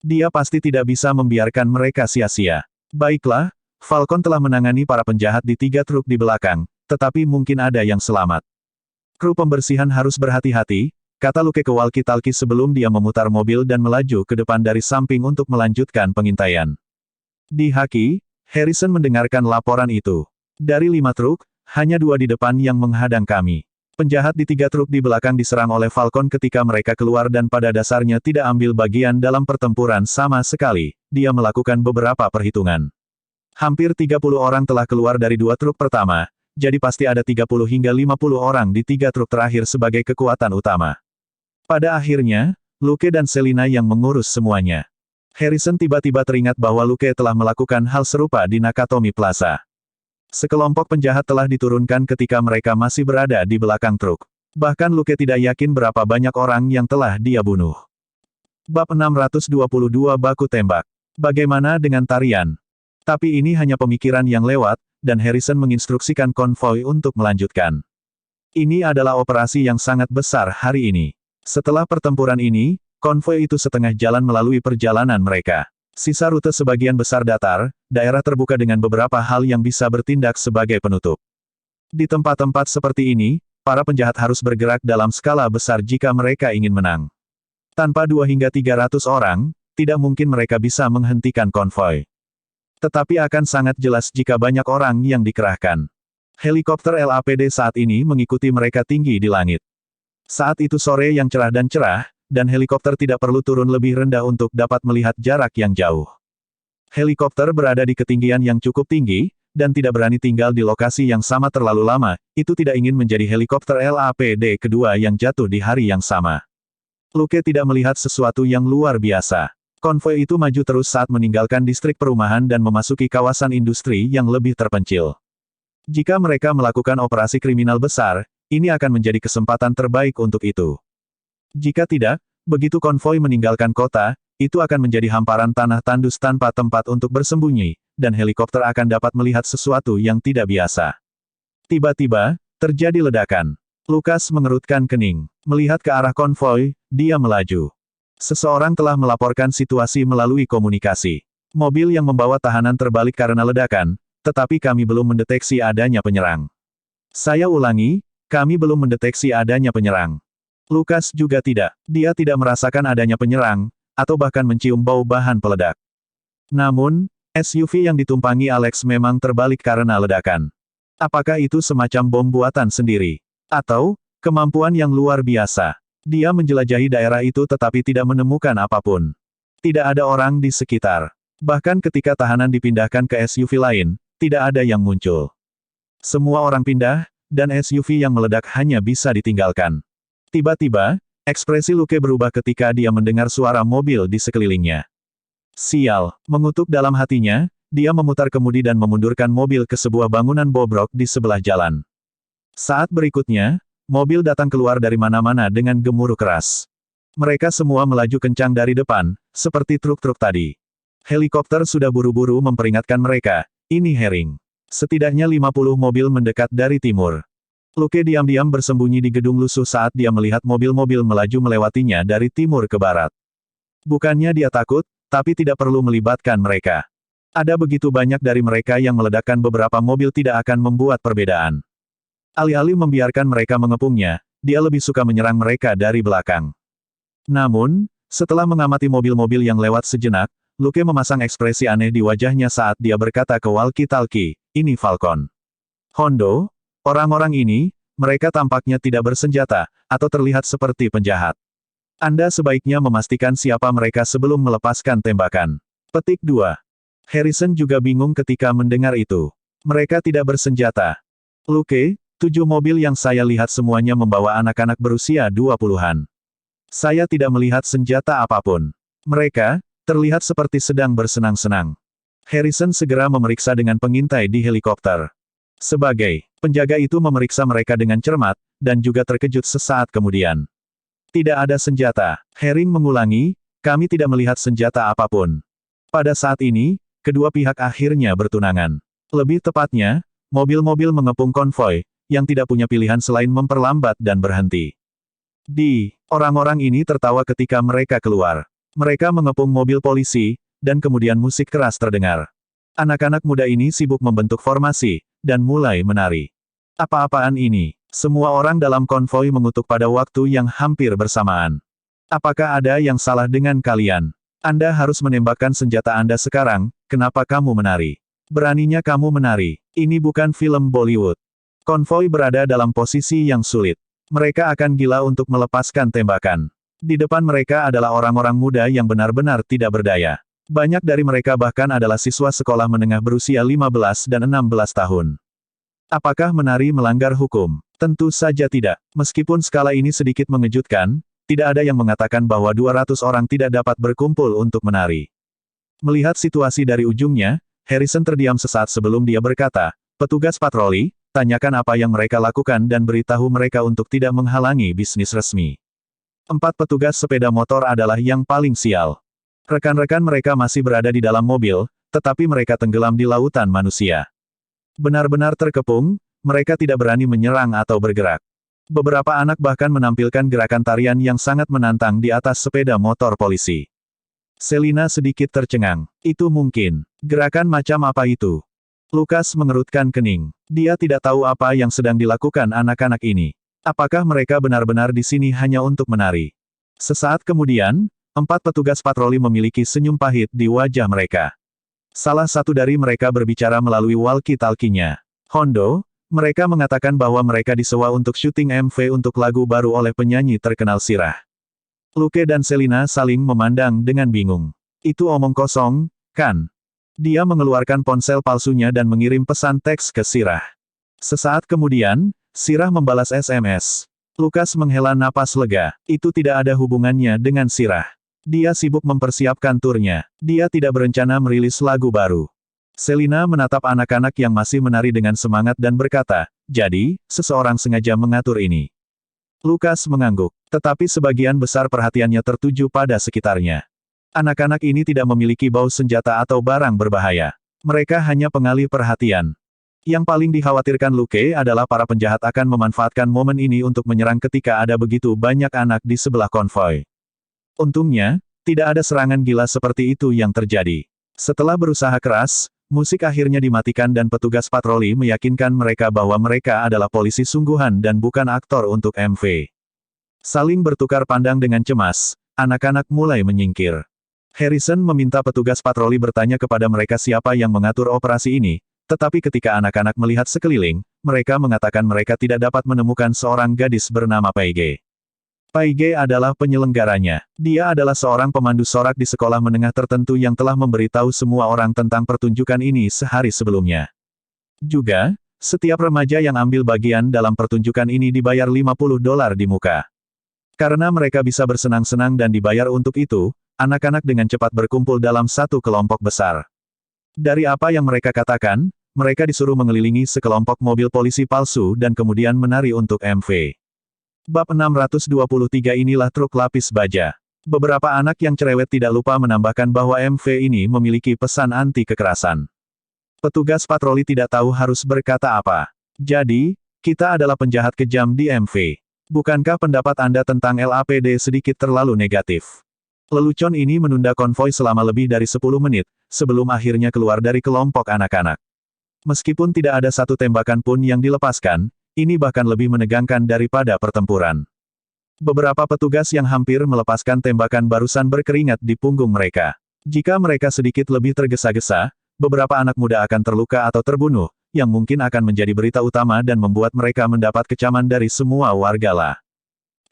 S1: Dia pasti tidak bisa membiarkan mereka sia-sia. Baiklah, Falcon telah menangani para penjahat di 3 truk di belakang, tetapi mungkin ada yang selamat. Kru pembersihan harus berhati-hati, kata Luke ke walkie-talkie sebelum dia memutar mobil dan melaju ke depan dari samping untuk melanjutkan pengintaian. Di Haki, Harrison mendengarkan laporan itu. Dari 5 truk, hanya 2 di depan yang menghadang kami. Penjahat di 3 truk di belakang diserang oleh Falcon ketika mereka keluar dan pada dasarnya tidak ambil bagian dalam pertempuran sama sekali. Dia melakukan beberapa perhitungan. Hampir 30 orang telah keluar dari 2 truk pertama, jadi pasti ada 30 hingga 50 orang di 3 truk terakhir sebagai kekuatan utama. Pada akhirnya, Luke dan Selina yang mengurus semuanya. Harrison tiba-tiba teringat bahwa Luke telah melakukan hal serupa di Nakatomi Plaza. Sekelompok penjahat telah diturunkan ketika mereka masih berada di belakang truk. Bahkan Luke tidak yakin berapa banyak orang yang telah dia bunuh. Bab 622 Baku Tembak. Bagaimana dengan tarian? Tapi ini hanya pemikiran yang lewat, dan Harrison menginstruksikan konvoi untuk melanjutkan. Ini adalah operasi yang sangat besar hari ini. Setelah pertempuran ini, konvoi itu setengah jalan melalui perjalanan mereka. Sisa rute sebagian besar datar, daerah terbuka dengan beberapa hal yang bisa bertindak sebagai penutup. Di tempat-tempat seperti ini, para penjahat harus bergerak dalam skala besar jika mereka ingin menang. Tanpa 2 hingga 300 orang, tidak mungkin mereka bisa menghentikan konvoi. Tetapi akan sangat jelas jika banyak orang yang dikerahkan. Helikopter LAPD saat ini mengikuti mereka tinggi di langit. Saat itu sore yang cerah, dan helikopter tidak perlu turun lebih rendah untuk dapat melihat jarak yang jauh. Helikopter berada di ketinggian yang cukup tinggi, dan tidak berani tinggal di lokasi yang sama terlalu lama, itu tidak ingin menjadi helikopter LAPD kedua yang jatuh di hari yang sama. Luke tidak melihat sesuatu yang luar biasa. Konvoi itu maju terus saat meninggalkan distrik perumahan dan memasuki kawasan industri yang lebih terpencil. Jika mereka melakukan operasi kriminal besar, ini akan menjadi kesempatan terbaik untuk itu. Jika tidak, begitu konvoi meninggalkan kota, itu akan menjadi hamparan tanah tandus tanpa tempat untuk bersembunyi, dan helikopter akan dapat melihat sesuatu yang tidak biasa. Tiba-tiba, terjadi ledakan. Lukas mengerutkan kening. Melihat ke arah konvoi, dia melaju. Seseorang telah melaporkan situasi melalui komunikasi. Mobil yang membawa tahanan terbalik karena ledakan, tetapi kami belum mendeteksi adanya penyerang. Saya ulangi, kami belum mendeteksi adanya penyerang. Lukas juga tidak. Dia tidak merasakan adanya penyerang, atau bahkan mencium bau bahan peledak. Namun, SUV yang ditumpangi Alex memang terbalik karena ledakan. Apakah itu semacam bom buatan sendiri? Atau, kemampuan yang luar biasa? Dia menjelajahi daerah itu tetapi tidak menemukan apapun. Tidak ada orang di sekitar. Bahkan ketika tahanan dipindahkan ke SUV lain, tidak ada yang muncul. Semua orang pindah, dan SUV yang meledak hanya bisa ditinggalkan. Tiba-tiba, ekspresi Luke berubah ketika dia mendengar suara mobil di sekelilingnya. Sial, mengutuk dalam hatinya, dia memutar kemudi dan memundurkan mobil ke sebuah bangunan bobrok di sebelah jalan. Saat berikutnya, mobil datang keluar dari mana-mana dengan gemuruh keras. Mereka semua melaju kencang dari depan, seperti truk-truk tadi. Helikopter sudah buru-buru memperingatkan mereka, ini Herring. Setidaknya 50 mobil mendekat dari timur. Luke diam-diam bersembunyi di gedung lusuh saat dia melihat mobil-mobil melaju melewatinya dari timur ke barat. Bukannya dia takut, tapi tidak perlu melibatkan mereka. Ada begitu banyak dari mereka yang meledakkan beberapa mobil tidak akan membuat perbedaan. Alih-alih membiarkan mereka mengepungnya, dia lebih suka menyerang mereka dari belakang. Namun, setelah mengamati mobil-mobil yang lewat sejenak, Luke memasang ekspresi aneh di wajahnya saat dia berkata ke walkie-talkie, ini Falcon. Hondo, orang-orang ini, mereka tampaknya tidak bersenjata, atau terlihat seperti penjahat. Anda sebaiknya memastikan siapa mereka sebelum melepaskan tembakan. Petik 2. Harrison juga bingung ketika mendengar itu. Mereka tidak bersenjata. Luke, 7 mobil yang saya lihat semuanya membawa anak-anak berusia 20-an. Saya tidak melihat senjata apapun. Mereka, terlihat seperti sedang bersenang-senang. Harrison segera memeriksa dengan pengintai di helikopter. Sebagai penjaga itu memeriksa mereka dengan cermat, dan juga terkejut sesaat kemudian. Tidak ada senjata. Herring mengulangi, kami tidak melihat senjata apapun. Pada saat ini, kedua pihak akhirnya bertunangan. Lebih tepatnya, mobil-mobil mengepung konvoi, yang tidak punya pilihan selain memperlambat dan berhenti. Orang-orang ini tertawa ketika mereka keluar. Mereka mengepung mobil polisi, dan kemudian musik keras terdengar. Anak-anak muda ini sibuk membentuk formasi, dan mulai menari. Apa-apaan ini? Semua orang dalam konvoi mengutuk pada waktu yang hampir bersamaan. Apakah ada yang salah dengan kalian? Anda harus menembakkan senjata Anda sekarang, kenapa kamu menari? Beraninya kamu menari. Ini bukan film Bollywood. Konvoi berada dalam posisi yang sulit. Mereka akan gila untuk melepaskan tembakan. Di depan mereka adalah orang-orang muda yang benar-benar tidak berdaya. Banyak dari mereka bahkan adalah siswa sekolah menengah berusia 15 dan 16 tahun. Apakah menari melanggar hukum? Tentu saja tidak. Meskipun skala ini sedikit mengejutkan, tidak ada yang mengatakan bahwa 200 orang tidak dapat berkumpul untuk menari. Melihat situasi dari ujungnya, Harrison terdiam sesaat sebelum dia berkata, petugas patroli, tanyakan apa yang mereka lakukan dan beritahu mereka untuk tidak menghalangi bisnis resmi. 4 petugas sepeda motor adalah yang paling sial. Rekan-rekan mereka masih berada di dalam mobil, tetapi mereka tenggelam di lautan manusia. Benar-benar terkepung, mereka tidak berani menyerang atau bergerak. Beberapa anak bahkan menampilkan gerakan tarian yang sangat menantang di atas sepeda motor polisi. Selina sedikit tercengang. Itu mungkin. Gerakan macam apa itu? Lukas mengerutkan kening. Dia tidak tahu apa yang sedang dilakukan anak-anak ini. Apakah mereka benar-benar di sini hanya untuk menari? Sesaat kemudian, 4 petugas patroli memiliki senyum pahit di wajah mereka. Salah satu dari mereka berbicara melalui walkie-talkie-nya. Hondo, mereka mengatakan bahwa mereka disewa untuk syuting MV untuk lagu baru oleh penyanyi terkenal Sirah. Luke dan Selina saling memandang dengan bingung. Itu omong kosong, kan? Dia mengeluarkan ponsel palsunya dan mengirim pesan teks ke Sirah. Sesaat kemudian, Sirah membalas SMS. Lukas menghela napas lega. Itu tidak ada hubungannya dengan Sirah. Dia sibuk mempersiapkan turnya. Dia tidak berencana merilis lagu baru. Selina menatap anak-anak yang masih menari dengan semangat dan berkata, jadi, seseorang sengaja mengatur ini. Lukas mengangguk, tetapi sebagian besar perhatiannya tertuju pada sekitarnya. Anak-anak ini tidak memiliki bau senjata atau barang berbahaya. Mereka hanya pengalih perhatian. Yang paling dikhawatirkan Luke adalah para penjahat akan memanfaatkan momen ini untuk menyerang ketika ada begitu banyak anak di sebelah konvoi. Untungnya, tidak ada serangan gila seperti itu yang terjadi. Setelah berusaha keras, musik akhirnya dimatikan dan petugas patroli meyakinkan mereka bahwa mereka adalah polisi sungguhan dan bukan aktor untuk MV. Saling bertukar pandang dengan cemas, anak-anak mulai menyingkir. Harrison meminta petugas patroli bertanya kepada mereka siapa yang mengatur operasi ini, tetapi ketika anak-anak melihat sekeliling, mereka mengatakan mereka tidak dapat menemukan seorang gadis bernama Paige. Paige adalah penyelenggaranya. Dia adalah seorang pemandu sorak di sekolah menengah tertentu yang telah memberitahu semua orang tentang pertunjukan ini sehari sebelumnya. Juga, setiap remaja yang ambil bagian dalam pertunjukan ini dibayar $50 di muka. Karena mereka bisa bersenang-senang dan dibayar untuk itu, anak-anak dengan cepat berkumpul dalam satu kelompok besar. Dari apa yang mereka katakan, mereka disuruh mengelilingi sekelompok mobil polisi palsu dan kemudian menari untuk MV. Bab 623 inilah truk lapis baja. Beberapa anak yang cerewet tidak lupa menambahkan bahwa MV ini memiliki pesan anti-kekerasan. Petugas patroli tidak tahu harus berkata apa. Jadi, kita adalah penjahat kejam di MV. Bukankah pendapat Anda tentang LAPD sedikit terlalu negatif? Lelucon ini menunda konvoi selama lebih dari 10 menit, sebelum akhirnya keluar dari kelompok anak-anak. Meskipun tidak ada satu tembakan pun yang dilepaskan, ini bahkan lebih menegangkan daripada pertempuran. Beberapa petugas yang hampir melepaskan tembakan barusan berkeringat di punggung mereka. Jika mereka sedikit lebih tergesa-gesa, beberapa anak muda akan terluka atau terbunuh, yang mungkin akan menjadi berita utama dan membuat mereka mendapat kecaman dari semua wargalah.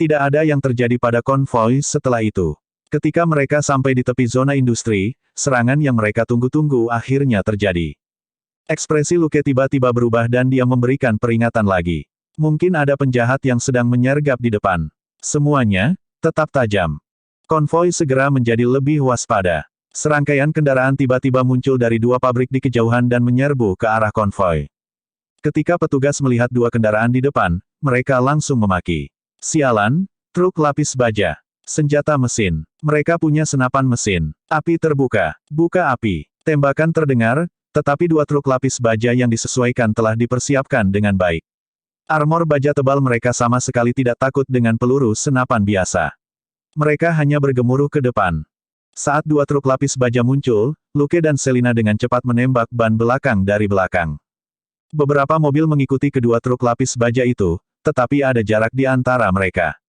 S1: Tidak ada yang terjadi pada konvoi setelah itu. Ketika mereka sampai di tepi zona industri, serangan yang mereka tunggu-tunggu akhirnya terjadi. Ekspresi Luke tiba-tiba berubah dan dia memberikan peringatan lagi. Mungkin ada penjahat yang sedang menyergap di depan. Semuanya, tetap tajam. Konvoi segera menjadi lebih waspada. Serangkaian kendaraan tiba-tiba muncul dari dua pabrik di kejauhan dan menyerbu ke arah konvoi. Ketika petugas melihat dua kendaraan di depan, mereka langsung memaki. Sialan, truk lapis baja. Senjata mesin. Mereka punya senapan mesin. Api terbuka. Buka api. Tembakan terdengar, tetapi dua truk lapis baja yang disesuaikan telah dipersiapkan dengan baik. Armor baja tebal mereka sama sekali tidak takut dengan peluru senapan biasa. Mereka hanya bergemuruh ke depan. Saat dua truk lapis baja muncul, Luke dan Selina dengan cepat menembak ban belakang dari belakang. Beberapa mobil mengikuti kedua truk lapis baja itu, tetapi ada jarak di antara mereka.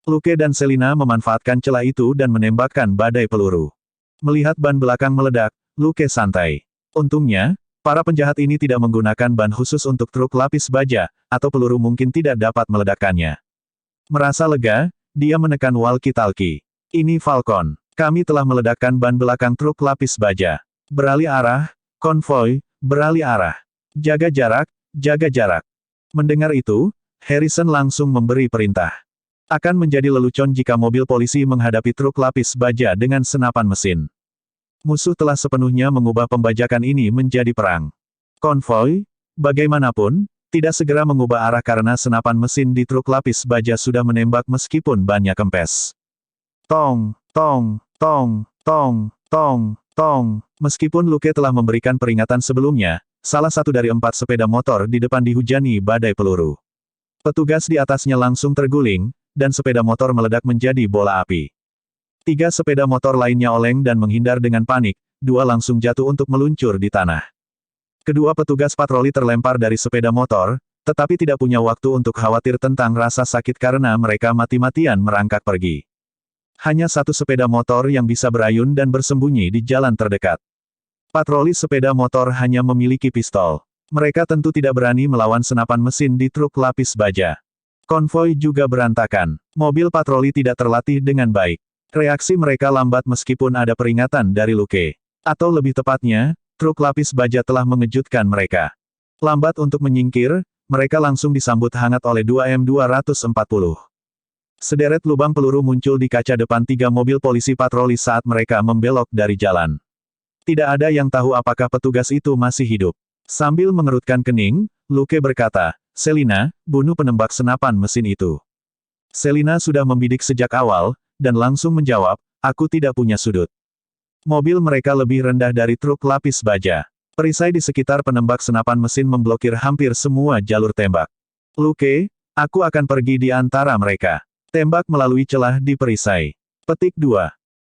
S1: Luke dan Selina memanfaatkan celah itu dan menembakkan badai peluru. Melihat ban belakang meledak, Luke santai. Untungnya, para penjahat ini tidak menggunakan ban khusus untuk truk lapis baja, atau peluru mungkin tidak dapat meledakkannya. Merasa lega, dia menekan walkie-talkie. Ini Falcon. Kami telah meledakkan ban belakang truk lapis baja. Beralih arah, konvoi, beralih arah. Jaga jarak, jaga jarak. Mendengar itu, Harrison langsung memberi perintah. Akan menjadi lelucon jika mobil polisi menghadapi truk lapis baja dengan senapan mesin. Musuh telah sepenuhnya mengubah pembajakan ini menjadi perang. Konvoi, bagaimanapun, tidak segera mengubah arah karena senapan mesin di truk lapis baja sudah menembak meskipun bannya kempes. Tong, tong, tong, tong, tong, tong. Meskipun Luke telah memberikan peringatan sebelumnya, salah satu dari 4 sepeda motor di depan dihujani badai peluru. Petugas di atasnya langsung terguling, dan sepeda motor meledak menjadi bola api. 3 sepeda motor lainnya oleng dan menghindar dengan panik, 2 langsung jatuh untuk meluncur di tanah. Kedua petugas patroli terlempar dari sepeda motor, tetapi tidak punya waktu untuk khawatir tentang rasa sakit karena mereka mati-matian merangkak pergi. Hanya 1 sepeda motor yang bisa berayun dan bersembunyi di jalan terdekat. Patroli sepeda motor hanya memiliki pistol. Mereka tentu tidak berani melawan senapan mesin di truk lapis baja. Konvoi juga berantakan. Mobil patroli tidak terlatih dengan baik. Reaksi mereka lambat meskipun ada peringatan dari Luke. Atau lebih tepatnya, truk lapis baja telah mengejutkan mereka. Lambat untuk menyingkir, mereka langsung disambut hangat oleh 2 M240. Sederet lubang peluru muncul di kaca depan 3 mobil polisi patroli saat mereka membelok dari jalan. Tidak ada yang tahu apakah petugas itu masih hidup. Sambil mengerutkan kening, Luke berkata, Selina, bunuh penembak senapan mesin itu. Selina sudah membidik sejak awal, dan langsung menjawab, aku tidak punya sudut. Mobil mereka lebih rendah dari truk lapis baja. Perisai di sekitar penembak senapan mesin memblokir hampir semua jalur tembak. Luke, aku akan pergi di antara mereka. Tembak melalui celah di perisai. Petik 2.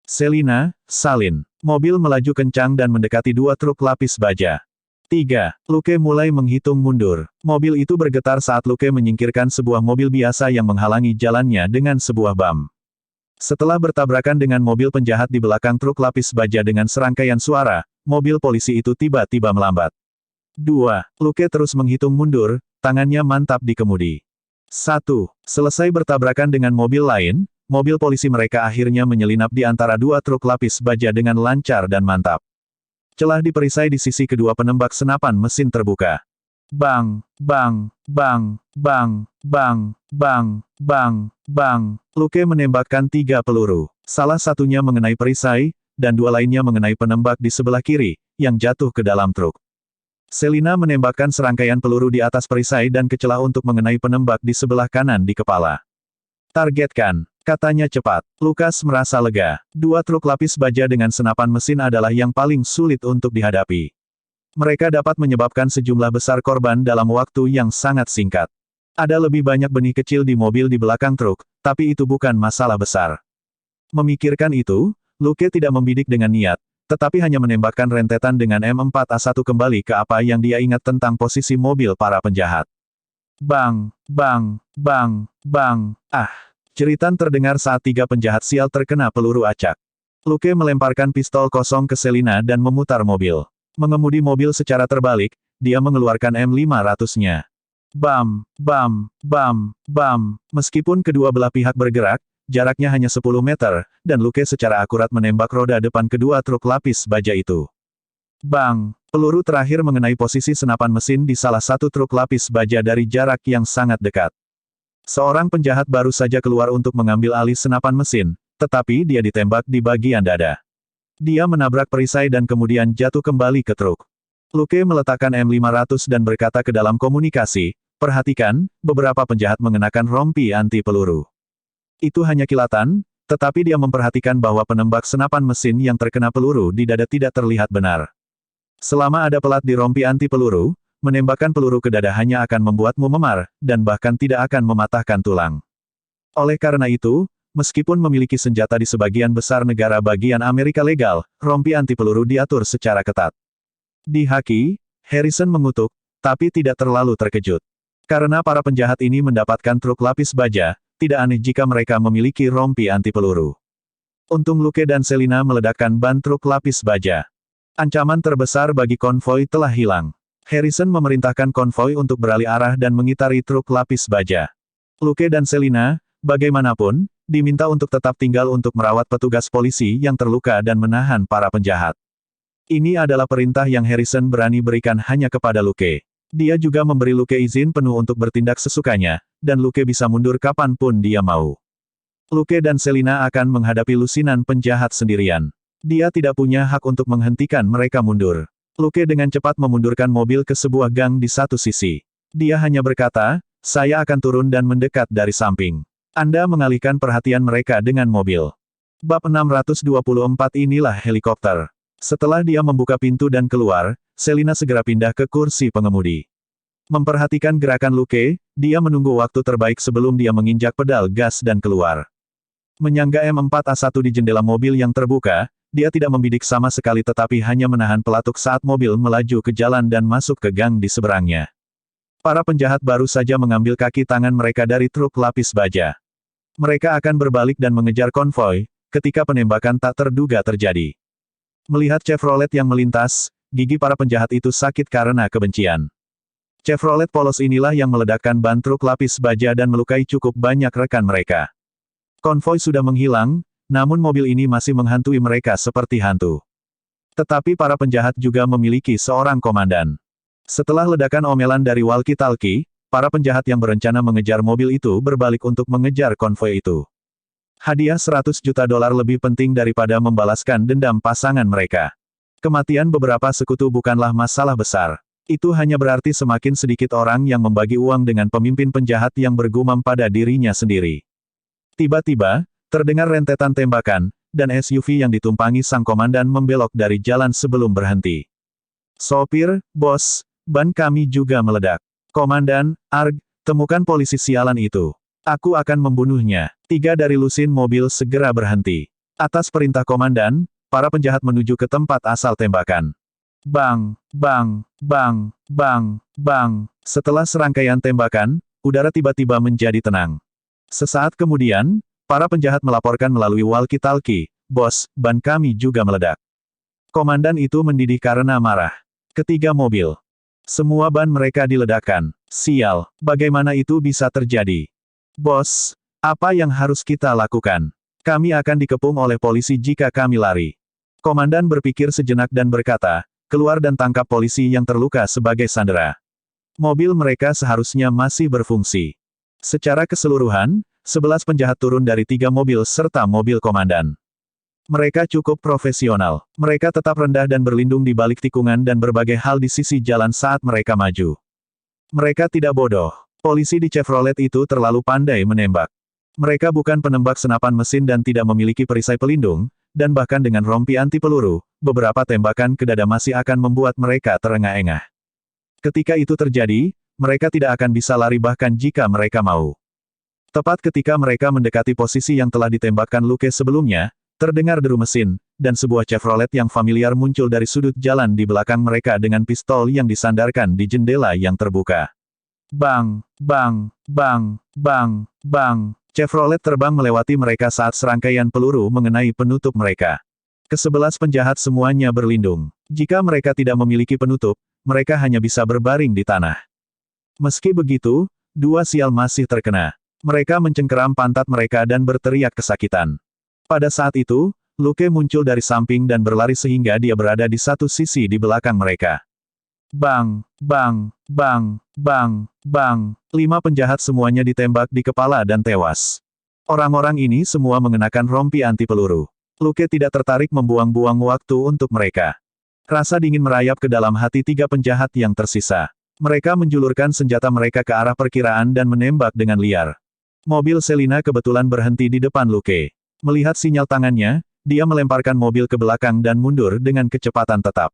S1: Selina, salin. Mobil melaju kencang dan mendekati 2 truk lapis baja. 3. Luke mulai menghitung mundur. Mobil itu bergetar saat Luke menyingkirkan sebuah mobil biasa yang menghalangi jalannya dengan sebuah bam. Setelah bertabrakan dengan mobil penjahat di belakang truk lapis baja dengan serangkaian suara, mobil polisi itu tiba-tiba melambat. 2. Luke terus menghitung mundur, tangannya mantap di kemudi. 1. Selesai bertabrakan dengan mobil lain, mobil polisi mereka akhirnya menyelinap di antara dua truk lapis baja dengan lancar dan mantap. Celah di perisai di sisi kedua penembak senapan mesin terbuka. Bang, bang, bang, bang, bang, bang, bang, bang. Luke menembakkan 3 peluru. Salah satunya mengenai perisai, dan 2 lainnya mengenai penembak di sebelah kiri, yang jatuh ke dalam truk. Selina menembakkan serangkaian peluru di atas perisai dan ke celah untuk mengenai penembak di sebelah kanan di kepala. Targetkan, katanya cepat. Lukas merasa lega. 2 truk lapis baja dengan senapan mesin adalah yang paling sulit untuk dihadapi. Mereka dapat menyebabkan sejumlah besar korban dalam waktu yang sangat singkat. Ada lebih banyak benih kecil di mobil di belakang truk, tapi itu bukan masalah besar. Memikirkan itu, Luke tidak membidik dengan niat, tetapi hanya menembakkan rentetan dengan M4A1 kembali ke apa yang dia ingat tentang posisi mobil para penjahat. Bang, bang, bang, bang, ah. Jeritan terdengar saat 3 penjahat sial terkena peluru acak. Luke melemparkan pistol kosong ke Selina dan memutar mobil. Mengemudi mobil secara terbalik, dia mengeluarkan M500-nya. Bam, bam, bam, bam. Meskipun kedua belah pihak bergerak, jaraknya hanya 10 meter, dan Luke secara akurat menembak roda depan kedua truk lapis baja itu. Bang! Peluru terakhir mengenai posisi senapan mesin di salah satu truk lapis baja dari jarak yang sangat dekat. Seorang penjahat baru saja keluar untuk mengambil alih senapan mesin, tetapi dia ditembak di bagian dada. Dia menabrak perisai dan kemudian jatuh kembali ke truk. Luke meletakkan M500 dan berkata ke dalam komunikasi, perhatikan, beberapa penjahat mengenakan rompi anti peluru. Itu hanya kilatan, tetapi dia memperhatikan bahwa penembak senapan mesin yang terkena peluru di dada tidak terlihat benar. Selama ada pelat di rompi anti peluru, menembakkan peluru ke dada hanya akan membuatmu memar, dan bahkan tidak akan mematahkan tulang. Oleh karena itu, meskipun memiliki senjata di sebagian besar negara bagian Amerika legal, rompi anti peluru diatur secara ketat. Di Haki, Harrison mengutuk, tapi tidak terlalu terkejut. Karena para penjahat ini mendapatkan truk lapis baja, tidak aneh jika mereka memiliki rompi anti peluru. Untung Luke dan Selina meledakkan ban truk lapis baja. Ancaman terbesar bagi konvoi telah hilang. Harrison memerintahkan konvoi untuk beralih arah dan mengitari truk lapis baja. Luke dan Selina, bagaimanapun, diminta untuk tetap tinggal untuk merawat petugas polisi yang terluka dan menahan para penjahat. Ini adalah perintah yang Harrison berani berikan hanya kepada Luke. Dia juga memberi Luke izin penuh untuk bertindak sesukanya, dan Luke bisa mundur kapanpun dia mau. Luke dan Selina akan menghadapi lusinan penjahat sendirian. Dia tidak punya hak untuk menghentikan mereka mundur. Luke dengan cepat memundurkan mobil ke sebuah gang di satu sisi. Dia hanya berkata, saya akan turun dan mendekat dari samping. Anda mengalihkan perhatian mereka dengan mobil. Bab 624 inilah helikopter. Setelah dia membuka pintu dan keluar, Selina segera pindah ke kursi pengemudi. Memperhatikan gerakan Luke, dia menunggu waktu terbaik sebelum dia menginjak pedal gas dan keluar. Menyangga M4A1 di jendela mobil yang terbuka, dia tidak membidik sama sekali tetapi hanya menahan pelatuk saat mobil melaju ke jalan dan masuk ke gang di seberangnya. Para penjahat baru saja mengambil kaki tangan mereka dari truk lapis baja. Mereka akan berbalik dan mengejar konvoi, ketika penembakan tak terduga terjadi. Melihat Chevrolet yang melintas, gigi para penjahat itu sakit karena kebencian. Chevrolet polos inilah yang meledakkan ban truk lapis baja dan melukai cukup banyak rekan mereka. Konvoi sudah menghilang, namun mobil ini masih menghantui mereka seperti hantu. Tetapi para penjahat juga memiliki seorang komandan. Setelah ledakan omelan dari walkie-talkie, para penjahat yang berencana mengejar mobil itu berbalik untuk mengejar konvoi itu. Hadiah $100 juta lebih penting daripada membalaskan dendam pasangan mereka. Kematian beberapa sekutu bukanlah masalah besar. Itu hanya berarti semakin sedikit orang yang membagi uang dengan pemimpin penjahat yang bergumam pada dirinya sendiri. Tiba-tiba, terdengar rentetan tembakan, dan SUV yang ditumpangi sang komandan membelok dari jalan sebelum berhenti. Sopir, bos, ban kami juga meledak. Komandan, Arg, temukan polisi sialan itu. Aku akan membunuhnya. 3 dari lusin mobil segera berhenti. Atas perintah komandan, para penjahat menuju ke tempat asal tembakan. Bang, bang, bang, bang, bang. Setelah serangkaian tembakan, udara tiba-tiba menjadi tenang. Sesaat kemudian, Para penjahat melaporkan melalui walkie-talkie, "Bos, ban kami juga meledak." Komandan itu mendidih karena marah. Ketiga mobil. Semua ban mereka diledakkan. Sial, bagaimana itu bisa terjadi? Bos, apa yang harus kita lakukan? Kami akan dikepung oleh polisi jika kami lari. Komandan berpikir sejenak dan berkata, "Keluar dan tangkap polisi yang terluka sebagai sandera." Mobil mereka seharusnya masih berfungsi. Secara keseluruhan, 11 penjahat turun dari 3 mobil serta mobil komandan. Mereka cukup profesional. Mereka tetap rendah dan berlindung di balik tikungan dan berbagai hal di sisi jalan saat mereka maju. Mereka tidak bodoh. Polisi di Chevrolet itu terlalu pandai menembak. Mereka bukan penembak senapan mesin dan tidak memiliki perisai pelindung, dan bahkan dengan rompi anti peluru, beberapa tembakan ke dada masih akan membuat mereka terengah-engah. Ketika itu terjadi, mereka tidak akan bisa lari bahkan jika mereka mau. Tepat ketika mereka mendekati posisi yang telah ditembakkan Luke sebelumnya, terdengar deru mesin, dan sebuah Chevrolet yang familiar muncul dari sudut jalan di belakang mereka dengan pistol yang disandarkan di jendela yang terbuka. Bang, bang, bang, bang, bang. Chevrolet terbang melewati mereka saat serangkaian peluru mengenai penutup mereka. Ke-11 penjahat semuanya berlindung. Jika mereka tidak memiliki penutup, mereka hanya bisa berbaring di tanah. Meski begitu, 2 sial masih terkena. Mereka mencengkeram pantat mereka dan berteriak kesakitan. Pada saat itu, Luke muncul dari samping dan berlari sehingga dia berada di satu sisi di belakang mereka. Bang, bang, bang, bang, bang. 5 penjahat semuanya ditembak di kepala dan tewas. Orang-orang ini semua mengenakan rompi anti peluru. Luke tidak tertarik membuang-buang waktu untuk mereka. Rasa dingin merayap ke dalam hati 3 penjahat yang tersisa. Mereka menjulurkan senjata mereka ke arah perkiraan dan menembak dengan liar. Mobil Selina kebetulan berhenti di depan Luke. Melihat sinyal tangannya, dia melemparkan mobil ke belakang dan mundur dengan kecepatan tetap.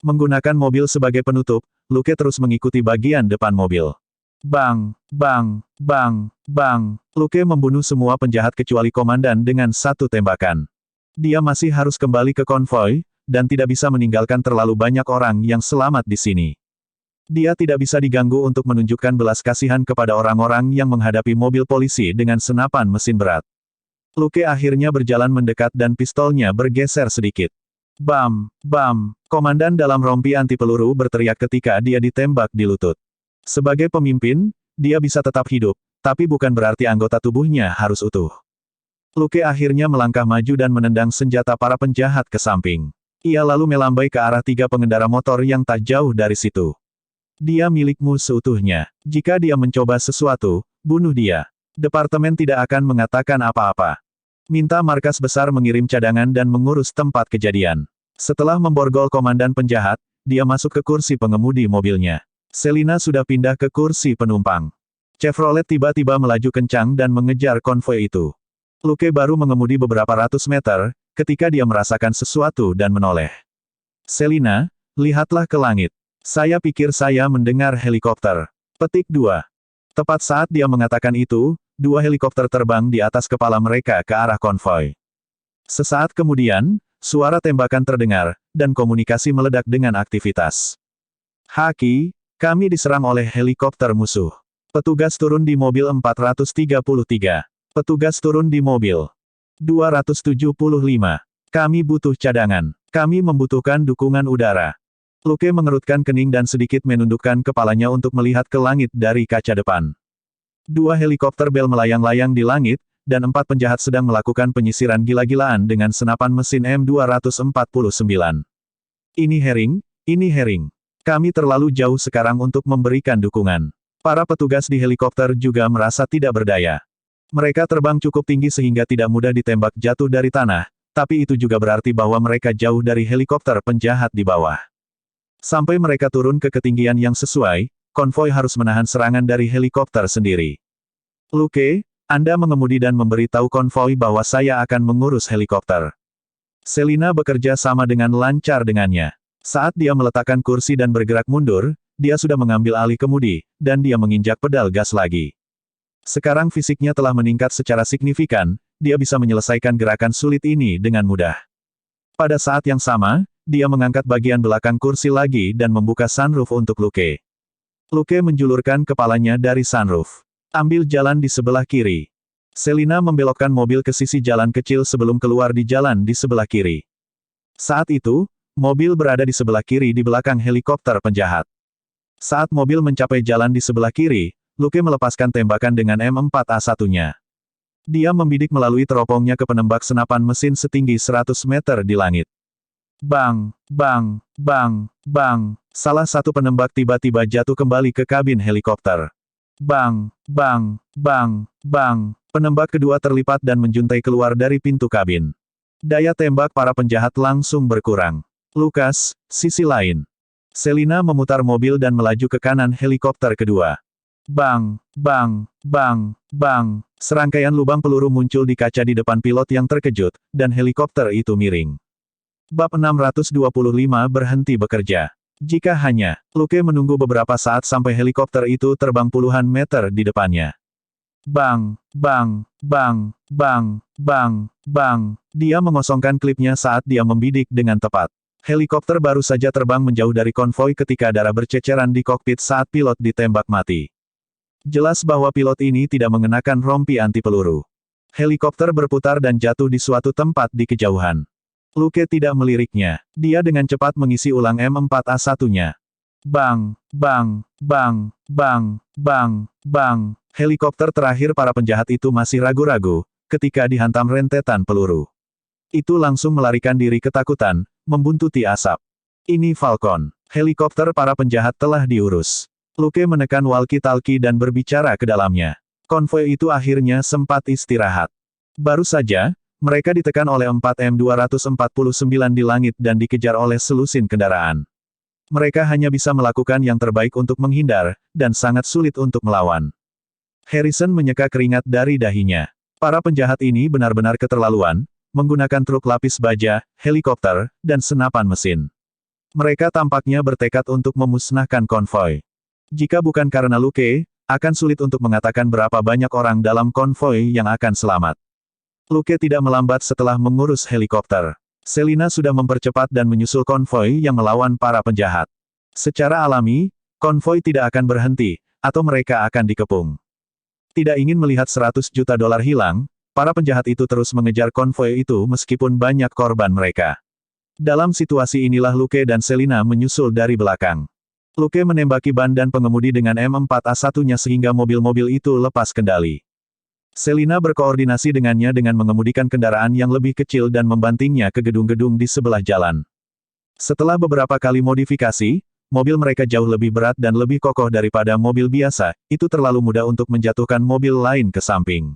S1: Menggunakan mobil sebagai penutup, Luke terus mengikuti bagian depan mobil. Bang, bang, bang, bang. Luke membunuh semua penjahat kecuali komandan dengan satu tembakan. Dia masih harus kembali ke konvoi, dan tidak bisa meninggalkan terlalu banyak orang yang selamat di sini. Dia tidak bisa diganggu untuk menunjukkan belas kasihan kepada orang-orang yang menghadapi mobil polisi dengan senapan mesin berat. Luke akhirnya berjalan mendekat dan pistolnya bergeser sedikit. Bam, bam. Komandan dalam rompi anti peluru berteriak ketika dia ditembak di lutut. Sebagai pemimpin, dia bisa tetap hidup, tapi bukan berarti anggota tubuhnya harus utuh. Luke akhirnya melangkah maju dan menendang senjata para penjahat ke samping. Ia lalu melambai ke arah 3 pengendara motor yang tak jauh dari situ. Dia milikmu seutuhnya. Jika dia mencoba sesuatu, bunuh dia. Departemen tidak akan mengatakan apa-apa. Minta markas besar mengirim cadangan dan mengurus tempat kejadian. Setelah memborgol komandan penjahat, dia masuk ke kursi pengemudi mobilnya. Selina sudah pindah ke kursi penumpang. Chevrolet tiba-tiba melaju kencang dan mengejar konvoi itu. Luke baru mengemudi beberapa ratus meter, ketika dia merasakan sesuatu dan menoleh. Selina, lihatlah ke langit. Saya pikir saya mendengar helikopter. Petik 2. Tepat saat dia mengatakan itu, 2 helikopter terbang di atas kepala mereka ke arah konvoi. Sesaat kemudian, suara tembakan terdengar, dan komunikasi meledak dengan aktivitas. Haki, kami diserang oleh helikopter musuh. Petugas turun di mobil 433. Petugas turun di mobil 275. Kami butuh cadangan. Kami membutuhkan dukungan udara. Luke mengerutkan kening dan sedikit menundukkan kepalanya untuk melihat ke langit dari kaca depan. 2 helikopter Bell melayang-layang di langit, dan 4 penjahat sedang melakukan penyisiran gila-gilaan dengan senapan mesin M249. Ini Herring. Kami terlalu jauh sekarang untuk memberikan dukungan. Para petugas di helikopter juga merasa tidak berdaya. Mereka terbang cukup tinggi sehingga tidak mudah ditembak jatuh dari tanah, tapi itu juga berarti bahwa mereka jauh dari helikopter penjahat di bawah. Sampai mereka turun ke ketinggian yang sesuai, konvoi harus menahan serangan dari helikopter sendiri. Luke, Anda mengemudi dan memberitahu konvoi bahwa saya akan mengurus helikopter. Selina bekerja sama dengan lancar dengannya. Saat dia meletakkan kursi dan bergerak mundur, dia sudah mengambil alih kemudi, dan dia menginjak pedal gas lagi. Sekarang fisiknya telah meningkat secara signifikan, dia bisa menyelesaikan gerakan sulit ini dengan mudah. Pada saat yang sama, dia mengangkat bagian belakang kursi lagi dan membuka sunroof untuk Luke. Luke menjulurkan kepalanya dari sunroof. Ambil jalan di sebelah kiri. Selina membelokkan mobil ke sisi jalan kecil sebelum keluar di jalan di sebelah kiri. Saat itu, mobil berada di sebelah kiri di belakang helikopter penjahat. Saat mobil mencapai jalan di sebelah kiri, Luke melepaskan tembakan dengan M4A1-nya. Dia membidik melalui teropongnya ke penembak senapan mesin setinggi 100 meter di langit. Bang, bang, bang, bang. Salah satu penembak tiba-tiba jatuh kembali ke kabin helikopter. Bang, bang, bang, bang. Penembak kedua terlipat dan menjuntai keluar dari pintu kabin. Daya tembak para penjahat langsung berkurang. Lukas, sisi lain. Selina memutar mobil dan melaju ke kanan helikopter kedua. Bang, bang, bang, bang. Serangkaian lubang peluru muncul di kaca di depan pilot yang terkejut, dan helikopter itu miring. Bab 625 berhenti bekerja. Jika hanya, Luke menunggu beberapa saat sampai helikopter itu terbang puluhan meter di depannya. Bang, bang, bang, bang, bang, bang. Dia mengosongkan klipnya saat dia membidik dengan tepat. Helikopter baru saja terbang menjauh dari konvoi ketika darah berceceran di kokpit saat pilot ditembak mati. Jelas bahwa pilot ini tidak mengenakan rompi anti peluru. Helikopter berputar dan jatuh di suatu tempat di kejauhan. Luke tidak meliriknya. Dia dengan cepat mengisi ulang M4A1-nya. Bang, bang, bang, bang, bang, bang. Helikopter terakhir para penjahat itu masih ragu-ragu, ketika dihantam rentetan peluru. Itu langsung melarikan diri ketakutan, membuntuti asap. Ini Falcon. Helikopter para penjahat telah diurus. Luke menekan walkie-talkie dan berbicara ke dalamnya. Konvoi itu akhirnya sempat istirahat. Baru saja, mereka ditekan oleh 4 M249 di langit dan dikejar oleh selusin kendaraan. Mereka hanya bisa melakukan yang terbaik untuk menghindar, dan sangat sulit untuk melawan. Harrison menyeka keringat dari dahinya. Para penjahat ini benar-benar keterlaluan, menggunakan truk lapis baja, helikopter, dan senapan mesin. Mereka tampaknya bertekad untuk memusnahkan konvoi. Jika bukan karena Luke, akan sulit untuk mengatakan berapa banyak orang dalam konvoi yang akan selamat. Luke tidak melambat setelah mengurus helikopter. Selina sudah mempercepat dan menyusul konvoi yang melawan para penjahat. Secara alami, konvoi tidak akan berhenti, atau mereka akan dikepung. Tidak ingin melihat 100 juta dolar hilang, para penjahat itu terus mengejar konvoi itu meskipun banyak korban mereka. Dalam situasi inilah Luke dan Selina menyusul dari belakang. Luke menembaki ban dan pengemudi dengan M4A1-nya sehingga mobil-mobil itu lepas kendali. Selina berkoordinasi dengannya dengan mengemudikan kendaraan yang lebih kecil dan membantingnya ke gedung-gedung di sebelah jalan. Setelah beberapa kali modifikasi, mobil mereka jauh lebih berat dan lebih kokoh daripada mobil biasa, itu terlalu mudah untuk menjatuhkan mobil lain ke samping.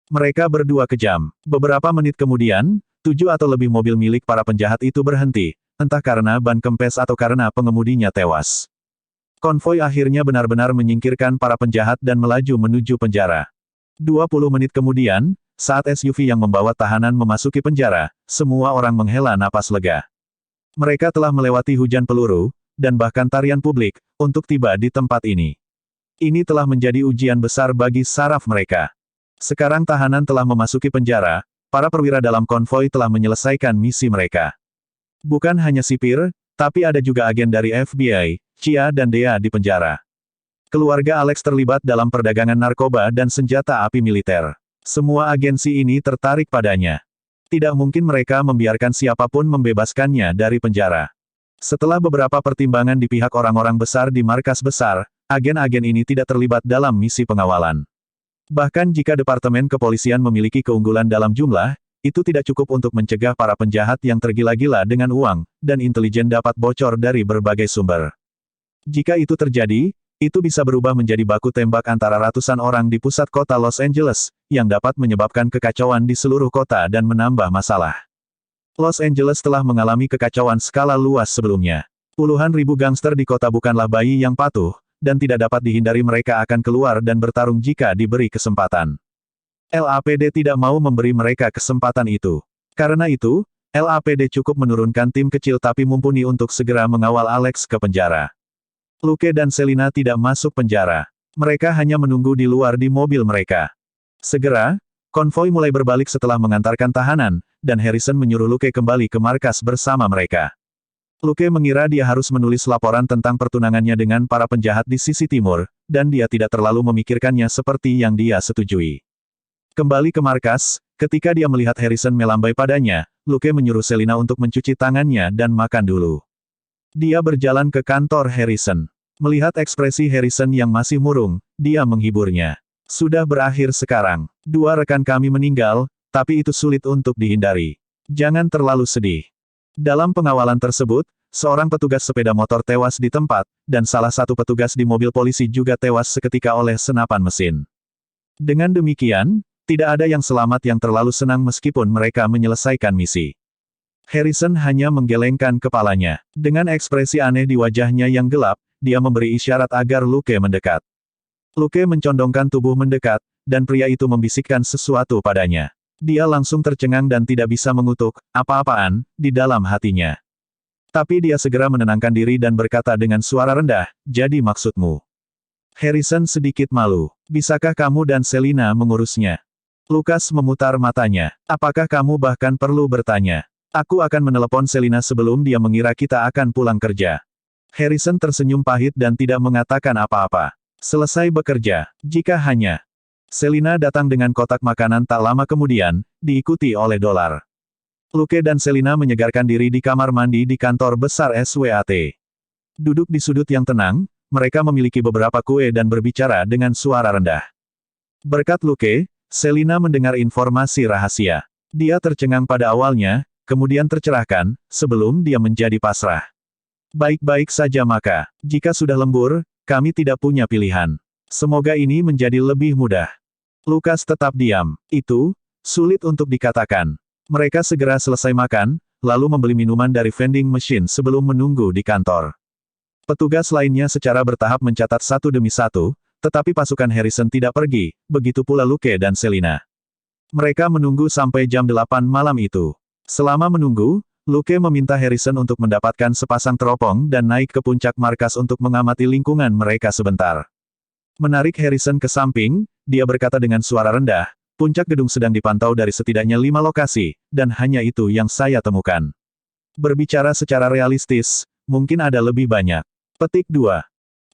S1: Mereka berdua kejam. Beberapa menit kemudian, 7 atau lebih mobil milik para penjahat itu berhenti, entah karena ban kempes atau karena pengemudinya tewas. Konvoi akhirnya benar-benar menyingkirkan para penjahat dan melaju menuju penjara. 20 menit kemudian, saat SUV yang membawa tahanan memasuki penjara, semua orang menghela napas lega. Mereka telah melewati hujan peluru, dan bahkan tarian publik, untuk tiba di tempat ini. Ini telah menjadi ujian besar bagi saraf mereka. Sekarang tahanan telah memasuki penjara, para perwira dalam konvoi telah menyelesaikan misi mereka. Bukan hanya sipir, tapi ada juga agen dari FBI, Chia dan Dea di penjara. Keluarga Alex terlibat dalam perdagangan narkoba dan senjata api militer. Semua agensi ini tertarik padanya. Tidak mungkin mereka membiarkan siapapun membebaskannya dari penjara. Setelah beberapa pertimbangan di pihak orang-orang besar di markas besar, agen-agen ini tidak terlibat dalam misi pengawalan. Bahkan jika Departemen Kepolisian memiliki keunggulan dalam jumlah, itu tidak cukup untuk mencegah para penjahat yang tergila-gila dengan uang, dan intelijen dapat bocor dari berbagai sumber. Jika itu terjadi, itu bisa berubah menjadi baku tembak antara ratusan orang di pusat kota Los Angeles, yang dapat menyebabkan kekacauan di seluruh kota dan menambah masalah. Los Angeles telah mengalami kekacauan skala luas sebelumnya. Puluhan ribu gangster di kota bukanlah bayi yang patuh, dan tidak dapat dihindari mereka akan keluar dan bertarung jika diberi kesempatan. LAPD tidak mau memberi mereka kesempatan itu. Karena itu, LAPD cukup menurunkan tim kecil tapi mumpuni untuk segera mengawal Alex ke penjara. Luke dan Selina tidak masuk penjara. Mereka hanya menunggu di luar di mobil mereka. Segera, konvoi mulai berbalik setelah mengantarkan tahanan, dan Harrison menyuruh Luke kembali ke markas bersama mereka. Luke mengira dia harus menulis laporan tentang pertunangannya dengan para penjahat di sisi timur, dan dia tidak terlalu memikirkannya seperti yang dia setujui. Kembali ke markas, ketika dia melihat Harrison melambai padanya, Luke menyuruh Selina untuk mencuci tangannya dan makan dulu. Dia berjalan ke kantor Harrison. Melihat ekspresi Harrison yang masih murung, dia menghiburnya. Sudah berakhir sekarang. 2 rekan kami meninggal, tapi itu sulit untuk dihindari. Jangan terlalu sedih. Dalam pengawalan tersebut, seorang petugas sepeda motor tewas di tempat, dan salah satu petugas di mobil polisi juga tewas seketika oleh senapan mesin. Dengan demikian, tidak ada yang selamat yang terlalu senang meskipun mereka menyelesaikan misi. Harrison hanya menggelengkan kepalanya. Dengan ekspresi aneh di wajahnya yang gelap, dia memberi isyarat agar Luke mendekat. Luke mencondongkan tubuh mendekat, dan pria itu membisikkan sesuatu padanya. Dia langsung tercengang dan tidak bisa mengutuk apa-apaan di dalam hatinya. Tapi dia segera menenangkan diri dan berkata dengan suara rendah, "Jadi maksudmu?" Harrison sedikit malu. "Bisakah kamu dan Selina mengurusnya?" Lukas memutar matanya. "Apakah kamu bahkan perlu bertanya? Aku akan menelepon Selina sebelum dia mengira kita akan pulang kerja." Harrison tersenyum pahit dan tidak mengatakan apa-apa. Selesai bekerja, jika hanya. Selina datang dengan kotak makanan tak lama kemudian, diikuti oleh Dolar. Luke dan Selina menyegarkan diri di kamar mandi di kantor besar SWAT. Duduk di sudut yang tenang, mereka memiliki beberapa kue dan berbicara dengan suara rendah. Berkat Luke, Selina mendengar informasi rahasia. Dia tercengang pada awalnya, kemudian tercerahkan, sebelum dia menjadi pasrah. Baik-baik saja maka, jika sudah lembur, kami tidak punya pilihan. Semoga ini menjadi lebih mudah. Lukas tetap diam. Itu, sulit untuk dikatakan. Mereka segera selesai makan, lalu membeli minuman dari vending machine sebelum menunggu di kantor. Petugas lainnya secara bertahap mencatat satu demi satu, tetapi pasukan Harrison tidak pergi, begitu pula Luke dan Selina. Mereka menunggu sampai jam 8 malam itu. Selama menunggu, Luke meminta Harrison untuk mendapatkan sepasang teropong dan naik ke puncak markas untuk mengamati lingkungan mereka sebentar. Menarik Harrison ke samping, dia berkata dengan suara rendah, "Puncak gedung sedang dipantau dari setidaknya 5 lokasi, dan hanya itu yang saya temukan. Berbicara secara realistis, mungkin ada lebih banyak." Petik 2.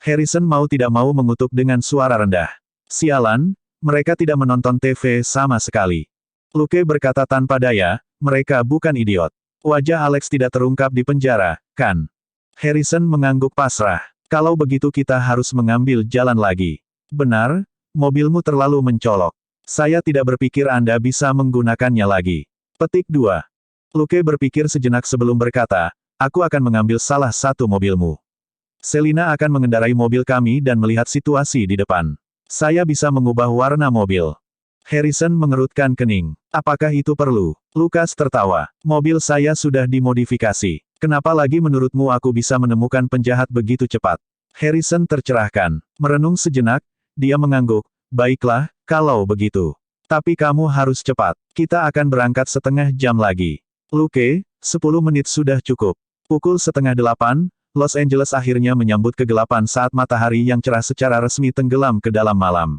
S1: Harrison mau tidak mau mengutuk dengan suara rendah. "Sialan, mereka tidak menonton TV sama sekali." Luke berkata tanpa daya, "Mereka bukan idiot. Wajah Alex tidak terungkap di penjara, kan?" Harrison mengangguk pasrah. "Kalau begitu kita harus mengambil jalan lagi." "Benar, mobilmu terlalu mencolok. Saya tidak berpikir Anda bisa menggunakannya lagi." Petik 2. Luke berpikir sejenak sebelum berkata, "Aku akan mengambil salah satu mobilmu. Selina akan mengendarai mobil kami dan melihat situasi di depan. Saya bisa mengubah warna mobil." Harrison mengerutkan kening. "Apakah itu perlu?" Lukas tertawa. "Mobil saya sudah dimodifikasi. Kenapa lagi menurutmu aku bisa menemukan penjahat begitu cepat?" Harrison tercerahkan. Merenung sejenak, dia mengangguk. "Baiklah, kalau begitu. Tapi kamu harus cepat. Kita akan berangkat setengah jam lagi." "Luke, 10 menit sudah cukup." Pukul 7:30, Los Angeles akhirnya menyambut kegelapan saat matahari yang cerah secara resmi tenggelam ke dalam malam.